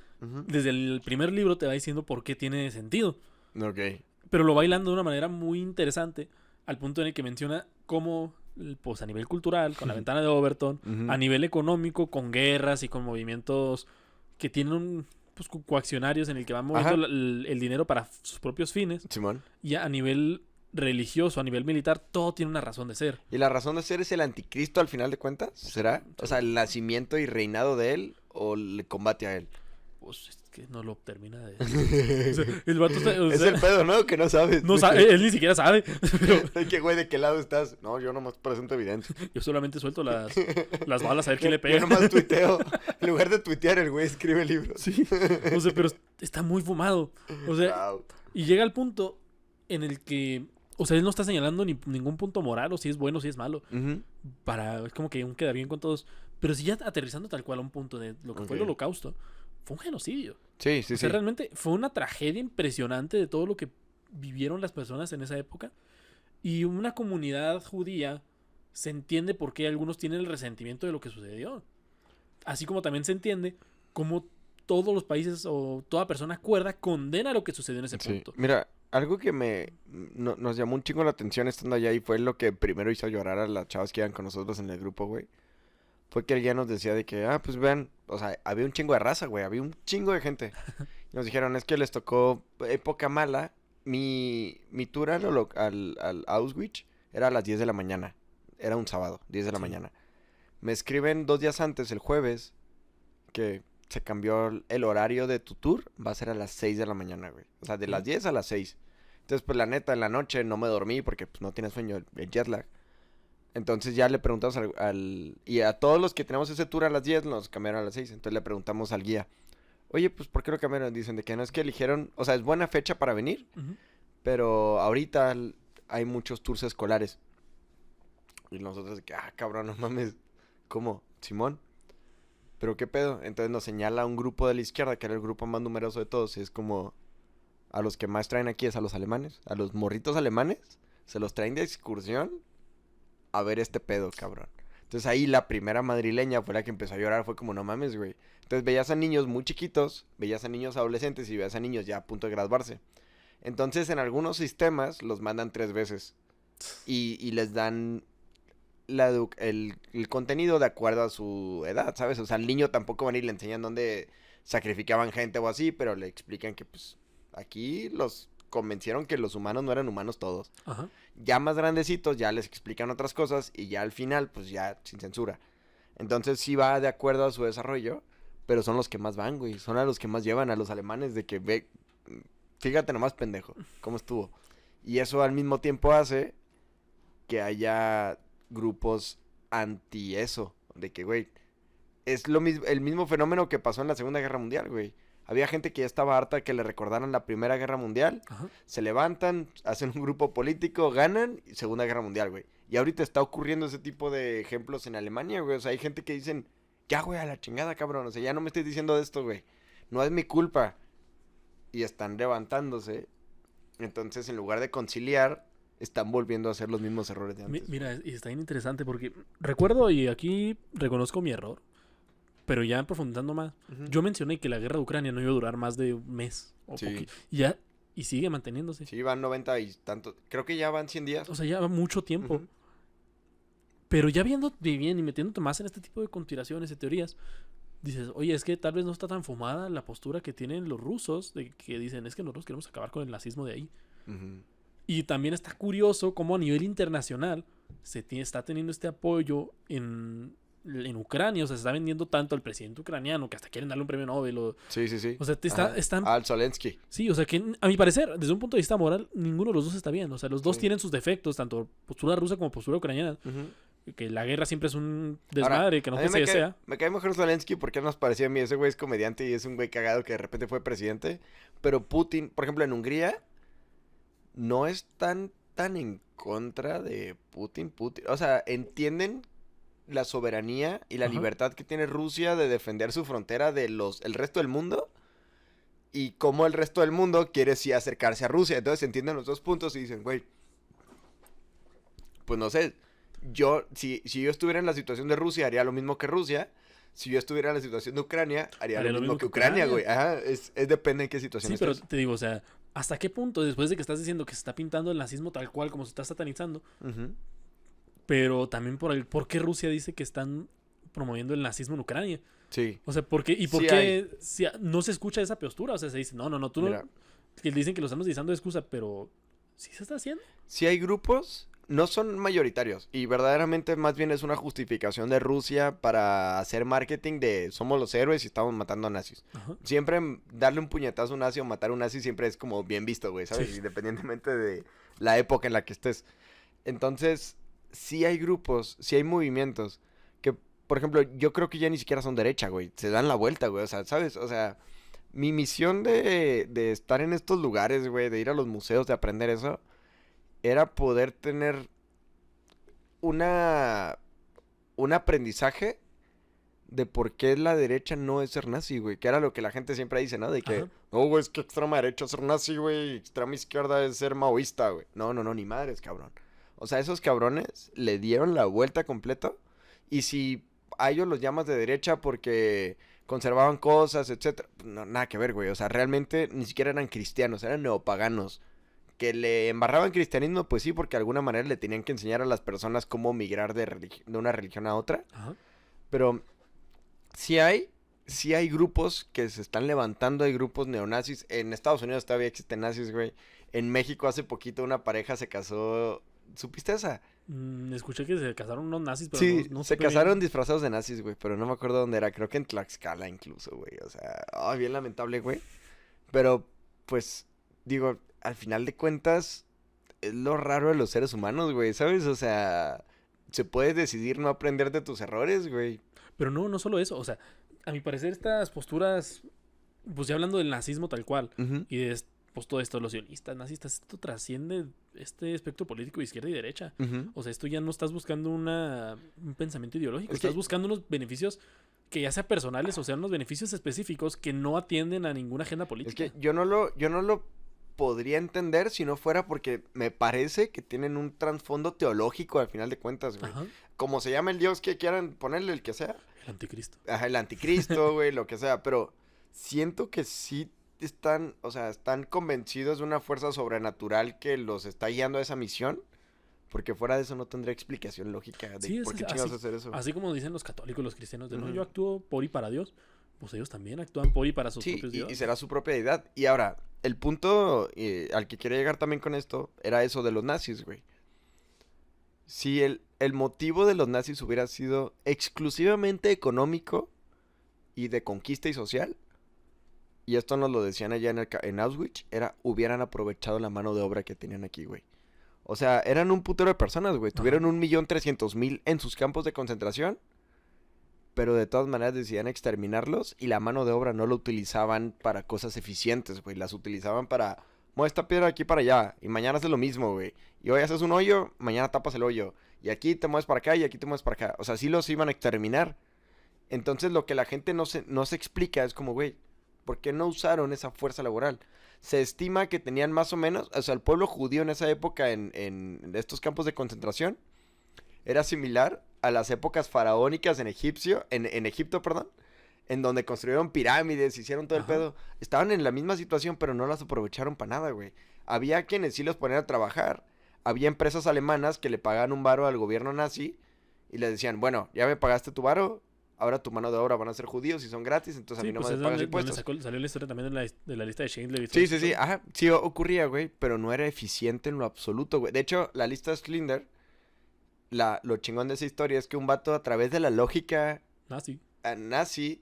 desde el primer libro te va diciendo por qué tiene sentido. Ok. Pero lo va hilando de una manera muy interesante, al punto en el que menciona cómo, pues a nivel cultural, con la ventana de Overton, a nivel económico, con guerras y con movimientos que tienen pues, coaccionarios en el que van moviendo el dinero para sus propios fines. Simón. Y a nivel religioso, a nivel militar, todo tiene una razón de ser. ¿Y la razón de ser es el anticristo al final de cuentas? ¿Será? O sea, el nacimiento y reinado de él o el combate a él. Pues es que no lo termina de... O sea, el vato está, es el pedo, ¿no? Que no sabes. No sabe, él ni siquiera sabe. Pero... ¿Qué güey? ¿De qué lado estás? No, yo nomás presento evidencia. Yo solamente suelto las balas a ver quién le pega. Yo nomás tuiteo. En lugar de tuitear, el güey escribe libros. Sí. O sea, pero está muy fumado. O sea, y llega al punto en el que... O sea, él no está señalando ningún punto moral o si es bueno o si es malo. Es como que aún queda bien con todos. Pero si ya aterrizando tal cual a un punto de lo que fue el Holocausto, fue un genocidio. Sí. O sea, realmente fue una tragedia impresionante de todo lo que vivieron las personas en esa época. Y una comunidad judía se entiende por qué algunos tienen el resentimiento de lo que sucedió. Así como también se entiende cómo todos los países o toda persona cuerda condena lo que sucedió en ese punto. Mira, algo que nos llamó un chingo la atención estando allá y fue lo que primero hizo llorar a las chavas que iban con nosotros en el grupo, güey. Fue que él ya nos decía de que, pues vean, o sea, había un chingo de raza, güey, había un chingo de gente. Y nos dijeron, es que les tocó época mala. Mi tour al Auschwitz era a las 10 de la mañana. Era un sábado, 10 de la mañana. Me escriben 2 días antes, el jueves, que se cambió el horario de tu tour. Va a ser a las 6 de la mañana, güey. O sea, de las 10 a las 6. Entonces, pues, la neta, en la noche no me dormí porque, pues, no tenía sueño, el jet lag. Entonces, ya le preguntamos y a todos los que tenemos ese tour a las 10, nos cambiaron a las 6. Entonces, le preguntamos al guía. Oye, pues, ¿por qué lo cambiaron? Dicen de que no es que eligieron... O sea, es buena fecha para venir. Pero ahorita hay muchos tours escolares. Y nosotros de que, cabrón, no mames. ¿Cómo? ¿Simón? ¿Pero qué pedo? Entonces nos señala un grupo de la izquierda, que era el grupo más numeroso de todos. Y es como, a los que más traen aquí es a los alemanes. A los morritos alemanes se los traen de excursión a ver este pedo, cabrón. Entonces ahí la primera madrileña fue la que empezó a llorar. Fue como, no mames, güey. Entonces veías a niños muy chiquitos, veías a niños adolescentes y veías a niños ya a punto de graduarse. Entonces en algunos sistemas los mandan 3 veces. Y les dan... el contenido de acuerdo a su edad, ¿sabes? O sea, al niño tampoco van a ir le enseñan dónde sacrificaban gente o así, pero le explican que, pues, aquí los convencieron que los humanos no eran humanos todos. Ajá. Ya más grandecitos, ya les explican otras cosas y ya al final, pues, ya sin censura. Entonces, sí va de acuerdo a su desarrollo, pero son los que más van, güey. Son a los que más llevan a los alemanes de que, ve, fíjate nomás, pendejo, cómo estuvo. Y eso al mismo tiempo hace que haya... grupos anti eso, de que, güey, es el mismo fenómeno que pasó en la Segunda Guerra Mundial, güey. Había gente que ya estaba harta que le recordaran la Primera Guerra Mundial, se levantan, hacen un grupo político, ganan, y Segunda Guerra Mundial, güey. Y ahorita está ocurriendo ese tipo de ejemplos en Alemania, güey. O sea, hay gente que dicen, ya, güey, a la chingada, cabrón. O sea, ya no me estés diciendo de esto, güey. No es mi culpa. Y están levantándose. Entonces, en lugar de conciliar... están volviendo a hacer los mismos errores de antes. Mira, y está bien interesante porque recuerdo, y aquí reconozco mi error, pero ya profundizando más, yo mencioné que la guerra de Ucrania no iba a durar más de un mes. Y sigue manteniéndose. Sí, van 90 y tanto. Creo que ya van 100 días. O sea, ya va mucho tiempo. Pero ya viendo bien y metiéndote más en este tipo de conspiraciones y teorías, dices, oye, es que tal vez no está tan fumada la postura que tienen los rusos, de que dicen, es que nosotros queremos acabar con el nazismo de ahí. Y también está curioso cómo a nivel internacional está teniendo este apoyo en Ucrania. O sea, se está vendiendo tanto al presidente ucraniano que hasta quieren darle un premio Nobel. Sí. O sea, están... Al Zelensky. Sí, o sea, que a mi parecer, desde un punto de vista moral, ninguno de los dos está bien. O sea, los dos tienen sus defectos, tanto postura rusa como postura ucraniana. Que la guerra siempre es un desmadre. Ahora, que no se desea. Me cae mejor Zelensky porque nos parecía a mí. Ese güey es comediante y es un güey cagado que de repente fue presidente. Pero Putin, por ejemplo, en Hungría... no están tan en contra de Putin. O sea, entienden la soberanía y la libertad que tiene Rusia de defender su frontera de el resto del mundo. Y cómo el resto del mundo quiere sí acercarse a Rusia. Entonces entienden los dos puntos y dicen, güey, pues no sé, si yo estuviera en la situación de Rusia, haría lo mismo que Rusia. Si yo estuviera en la situación de Ucrania, haría lo mismo que Ucrania, güey. Ajá, es depende en qué situación estés. Sí, pero te digo, o sea, ¿hasta qué punto, después de que estás diciendo que se está pintando el nazismo tal cual, como se está satanizando, pero también por qué Rusia dice que están promoviendo el nazismo en Ucrania? Sí. O sea, ¿por qué? ¿Y por qué no se escucha esa postura? O sea, se dice, no, tú Mira, no... Que dicen que lo estamos utilizando de excusa, pero ¿sí se está haciendo? sí hay grupos, no son mayoritarios, y verdaderamente más bien es una justificación de Rusia para hacer marketing de somos los héroes y estamos matando a nazis. Ajá. Siempre darle un puñetazo a un nazi o matar a un nazi siempre es como bien visto, güey, ¿sabes? Sí. Independientemente de la época en la que estés. Entonces, sí hay grupos, sí hay movimientos que, por ejemplo, yo creo que ya ni siquiera son derecha, güey. Se dan la vuelta, güey, o sea, ¿sabes? O sea, mi misión de estar en estos lugares, güey, de ir a los museos, de aprender eso, era poder tener un aprendizaje de por qué la derecha no es ser nazi, güey. Que era lo que la gente siempre dice, ¿no? De que, Ajá. no, güey, es que extrema derecha es ser nazi, güey. Extrema izquierda es ser maoísta, güey. No, ni madres, cabrón. O sea, esos cabrones le dieron la vuelta completa. Y si a ellos los llamas de derecha porque conservaban cosas, etcétera, no, nada que ver, güey. O sea, realmente ni siquiera eran cristianos, eran neopaganos. Que le embarraban cristianismo, pues sí, porque de alguna manera le tenían que enseñar a las personas cómo migrar de una religión a otra. Ajá. Pero sí hay grupos que se están levantando, hay grupos neonazis. En Estados Unidos todavía existen nazis, güey. En México hace poquito una pareja se casó. ¿Supiste esa? Escuché que se casaron unos nazis, pero Sí, no se supe casaron bien. disfrazados de nazis, güey, pero no me acuerdo dónde era. Creo que en Tlaxcala incluso, güey. O sea, bien lamentable, güey. Pero, pues, digo, al final de cuentas, es lo raro de los seres humanos, güey, ¿sabes? O sea, se puede decidir no aprender de tus errores, güey. Pero no solo eso, o sea, a mi parecer estas posturas, pues ya hablando del nazismo tal cual, Ujú. y de pues todo esto, los sionistas, nazistas, esto trasciende este espectro político de izquierda y derecha. Ujú. O sea, esto ya no estás buscando un pensamiento ideológico, Es que- estás buscando unos beneficios que ya sea personales o sean unos beneficios específicos que no atienden a ninguna agenda Es política. que yo no lo podría entender si no fuera porque me parece que tienen un trasfondo teológico al final de cuentas, güey. Ajá, Como se llama el dios que quieran ponerle, el que sea. el anticristo. Ajá, el anticristo, güey, lo que sea. Pero siento que sí están, o sea, están convencidos de una fuerza sobrenatural que los está guiando a esa misión. Porque fuera de eso no tendría explicación lógica de Sí, por qué chingados hacer eso. así como dicen los católicos, los cristianos, de no, Ujú. yo actúo por y para Dios, pues ellos también actúan por y para sus Sí, propios y dioses. será su propia deidad. Y ahora, el punto al que quería llegar también con esto era eso de los nazis, güey. Si el motivo de los nazis hubiera sido exclusivamente económico y de conquista y social, y esto nos lo decían allá en Auschwitz, hubieran aprovechado la mano de obra que tenían aquí, güey. O sea, eran un putero de personas, güey. Ajá. Tuvieron 1.300.000 en sus campos de concentración, pero de todas maneras decidían exterminarlos y la mano de obra no la utilizaban para cosas eficientes, güey. Las utilizaban para, mueve esta piedra de aquí para allá y mañana haces lo mismo, güey. Y hoy haces un hoyo, mañana tapas el hoyo. Y aquí te mueves para acá y aquí te mueves para acá. O sea, sí los iban a exterminar. Entonces lo que la gente no se explica es como, güey, ¿por qué no usaron esa fuerza laboral? Se estima que tenían más o menos, o sea, el pueblo judío en esa época en estos campos de concentración era similar a las épocas faraónicas en Egipto, perdón, en donde construyeron pirámides, hicieron todo el Ajá. pedo. Estaban en la misma situación, pero no las aprovecharon para nada, güey. Había quienes sí los ponían a trabajar. Había empresas alemanas que le pagaban un varo al gobierno nazi y le decían, bueno, ya me pagaste tu varo, ahora tu mano de obra van a ser judíos y son gratis, entonces a Sí, mí no pues me es pagas donde impuestos. salió la historia también de la lista de Schindler y todo Sí, eso. sí, sí, ajá, sí ocurría, güey, pero no era eficiente en lo absoluto, güey. De hecho, la lista de Schindler, lo chingón de esa historia es que un vato a través de la lógica Nazi. nazi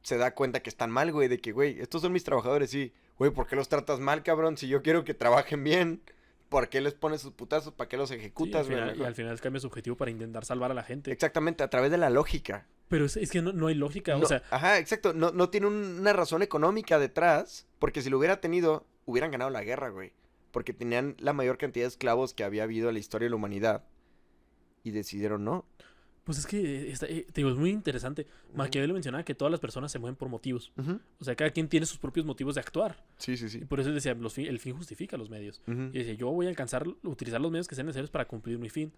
se da cuenta que están mal, güey, de que, güey, estos son mis trabajadores, sí. Güey, ¿por qué los tratas mal, cabrón? Si yo quiero que trabajen bien, ¿por qué les pones sus putazos? ¿Para qué los Sí, ejecutas, güey? y al final cambia su objetivo para intentar salvar a la gente. Exactamente, a través de la lógica. Pero es que no hay lógica, No, o sea, ajá, exacto, no tiene una razón económica detrás, porque si lo hubiera tenido, hubieran ganado la guerra, güey. Porque tenían la mayor cantidad de esclavos que había habido en la historia de la humanidad. Y decidieron no. pues es que te digo, es muy interesante. Maquiavelo mencionaba que todas las personas se mueven por motivos. Ujú. O sea, cada quien tiene sus propios motivos de actuar. Sí, sí, Y sí. por eso él decía, el fin justifica los medios. Ujú. Y decía, yo voy a utilizar los medios que sean necesarios para cumplir mi fin.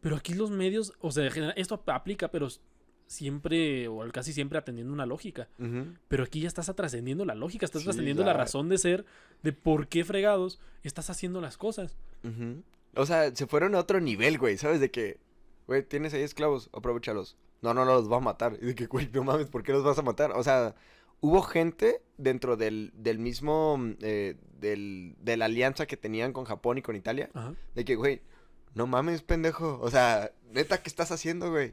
Pero aquí los medios, o sea, esto aplica, pero siempre o casi siempre atendiendo una lógica. Ujú. Pero aquí ya estás trascendiendo la lógica, estás Sí, trascendiendo ya. la razón de ser, de por qué fregados estás haciendo las cosas. Ujú. O sea, se fueron a otro nivel, güey, ¿sabes? De que, güey, tienes ahí esclavos, aprovéchalos. No, los va a matar. Y de que, güey, no mames, ¿por qué los vas a matar? O sea, hubo gente dentro del mismo, de la alianza que tenían con Japón y con Italia, Ajá. de que, güey, no mames, pendejo. O sea, neta, ¿qué estás haciendo, güey?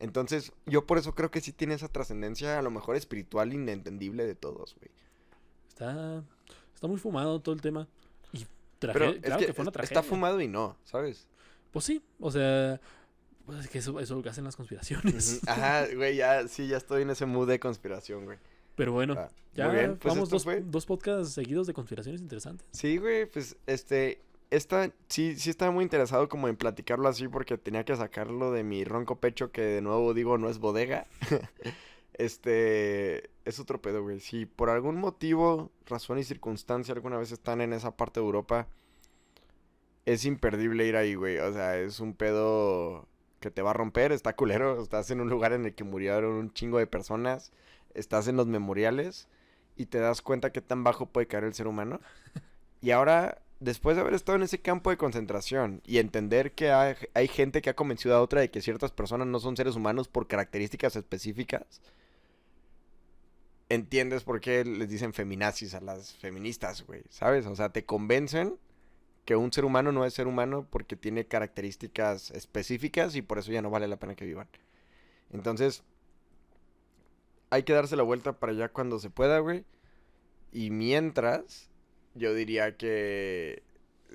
Entonces, yo por eso creo que sí tiene esa trascendencia, a lo mejor espiritual, inentendible de todos, güey. Está muy fumado todo el tema. Y Pero es claro que que fue una está tragedia. fumado y no, ¿sabes? Pues sí, o sea, pues es que eso es lo que hacen las conspiraciones. Ujú. Ajá, güey, ya estoy en ese mood de conspiración, güey. Pero bueno, Ah, ya muy bien, pues vamos esto fue. dos podcasts seguidos de conspiraciones interesantes. Sí, güey, pues, sí estaba muy interesado como en platicarlo así porque tenía que sacarlo de mi ronco pecho que de nuevo digo no es bodega. Es otro pedo, güey. Si por algún motivo, razón y circunstancia alguna vez están en esa parte de Europa, es imperdible ir ahí, güey. O sea, es un pedo que te va a romper, está culero. Estás en un lugar en el que murieron un chingo de personas, estás en los memoriales y te das cuenta qué tan bajo puede caer el ser humano. Y ahora, después de haber estado en ese campo de concentración y entender que hay gente que ha convencido a otra de que ciertas personas no son seres humanos por características específicas, entiendes por qué les dicen feminazis a las feministas, güey, ¿sabes? O sea, te convencen que un ser humano no es ser humano porque tiene características específicas y por eso ya no vale la pena que vivan. Entonces, hay que darse la vuelta para allá cuando se pueda, güey. Y mientras, yo diría que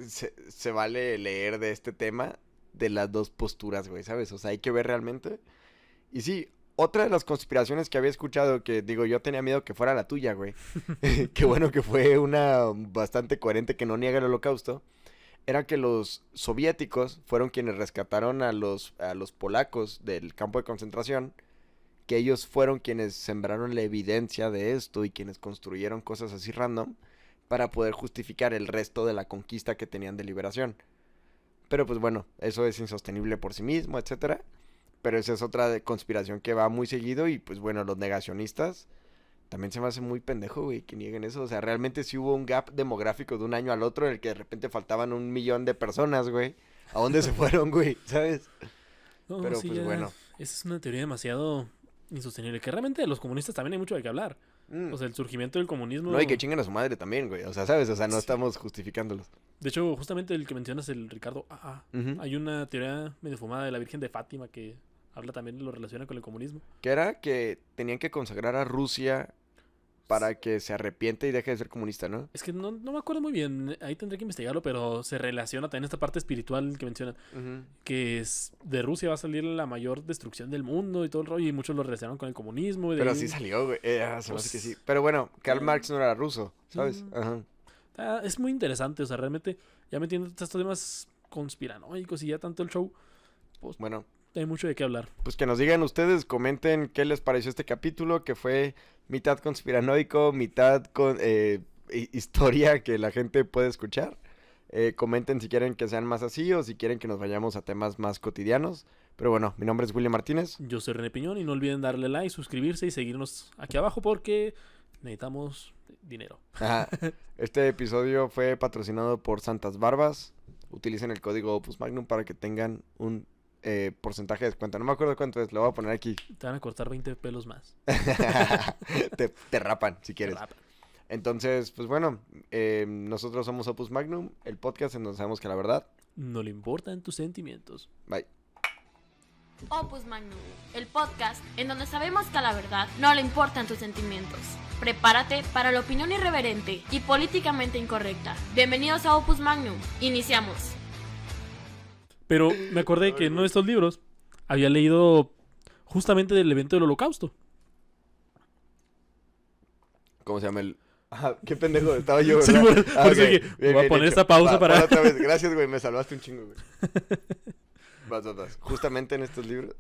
se vale leer de este tema de las dos posturas, güey, ¿sabes? O sea, hay que ver realmente. Y sí, otra de las conspiraciones que había escuchado, que digo, yo tenía miedo que fuera la tuya, güey. Qué bueno que fue una bastante coherente que no niega el holocausto. Era que los soviéticos fueron quienes rescataron a los polacos del campo de concentración, que ellos fueron quienes sembraron la evidencia de esto y quienes construyeron cosas así random para poder justificar el resto de la conquista que tenían de liberación. Pero pues bueno, eso es insostenible por sí mismo, etcétera. Pero esa es otra de conspiración que va muy seguido y pues bueno, los negacionistas también se me hace muy pendejo, güey, que nieguen eso. O sea, realmente sí hubo un gap demográfico de un año al otro en el que de repente faltaban 1 millón de personas, güey. ¿A dónde se fueron, güey? ¿Sabes? No, Pero sí, pues ya, bueno. esa es una teoría demasiado insostenible. Que realmente de los comunistas también hay mucho de qué hablar. Mm. O sea, el surgimiento del comunismo. No, y que chinguen a su madre también, güey. O sea, ¿sabes? O sea, no Sí. estamos justificándolos. De hecho, justamente el que mencionas, el Ricardo AA, Ujú. hay una teoría medio fumada de la Virgen de Fátima que habla también, lo relaciona con el comunismo. Que era que tenían que consagrar a Rusia para que se arrepiente y deje de ser comunista, ¿no? Es que no me acuerdo muy bien, ahí tendré que investigarlo, pero se relaciona también esta parte espiritual que mencionan, Ujú. que es de Rusia va a salir la mayor destrucción del mundo y todo el rollo, y muchos lo relacionan con el comunismo. Y de Pero ahí- sí salió, güey. Se me hace Pues, que sí. Pero bueno, Karl eh, Marx no era ruso, ¿sabes? mm. Ajá. Es muy interesante, o sea, realmente ya metiendo estos temas conspiranoicos y ya tanto el show, Bueno, hay mucho de qué hablar. pues que nos digan ustedes, comenten qué les pareció este capítulo, que fue mitad conspiranoico, mitad con historia que la gente puede escuchar. Comenten si quieren que sean más así o si quieren que nos vayamos a temas más cotidianos. Pero bueno, mi nombre es William Martínez. Yo soy René Piñón y no olviden darle like, suscribirse y seguirnos aquí abajo porque necesitamos dinero. Ajá. Este episodio fue patrocinado por Santas Barbas. Utilicen el código Opus Magnum para que tengan un porcentaje de descuento. No me acuerdo cuánto es, lo voy a poner aquí. Te van a cortar 20 pelos más. te rapan si Te quieres. rapan. Entonces, pues bueno, nosotros somos Opus Magnum, el podcast en donde sabemos que la verdad. No le importan tus sentimientos. Bye. Opus Magnum, el podcast en donde sabemos que a la verdad no le importan tus sentimientos. Prepárate para la opinión irreverente y políticamente incorrecta. Bienvenidos a Opus Magnum. Iniciamos. Pero me acordé que en uno de estos libros había leído justamente del evento del Holocausto. ¿Cómo se llama el...? Ajá, qué pendejo, estaba yo, Sí, ¿verdad? por eso dije, voy a poner esta pausa para- Otra vez. Gracias, güey, me salvaste un chingo, güey. Vas. Justamente en estos libros.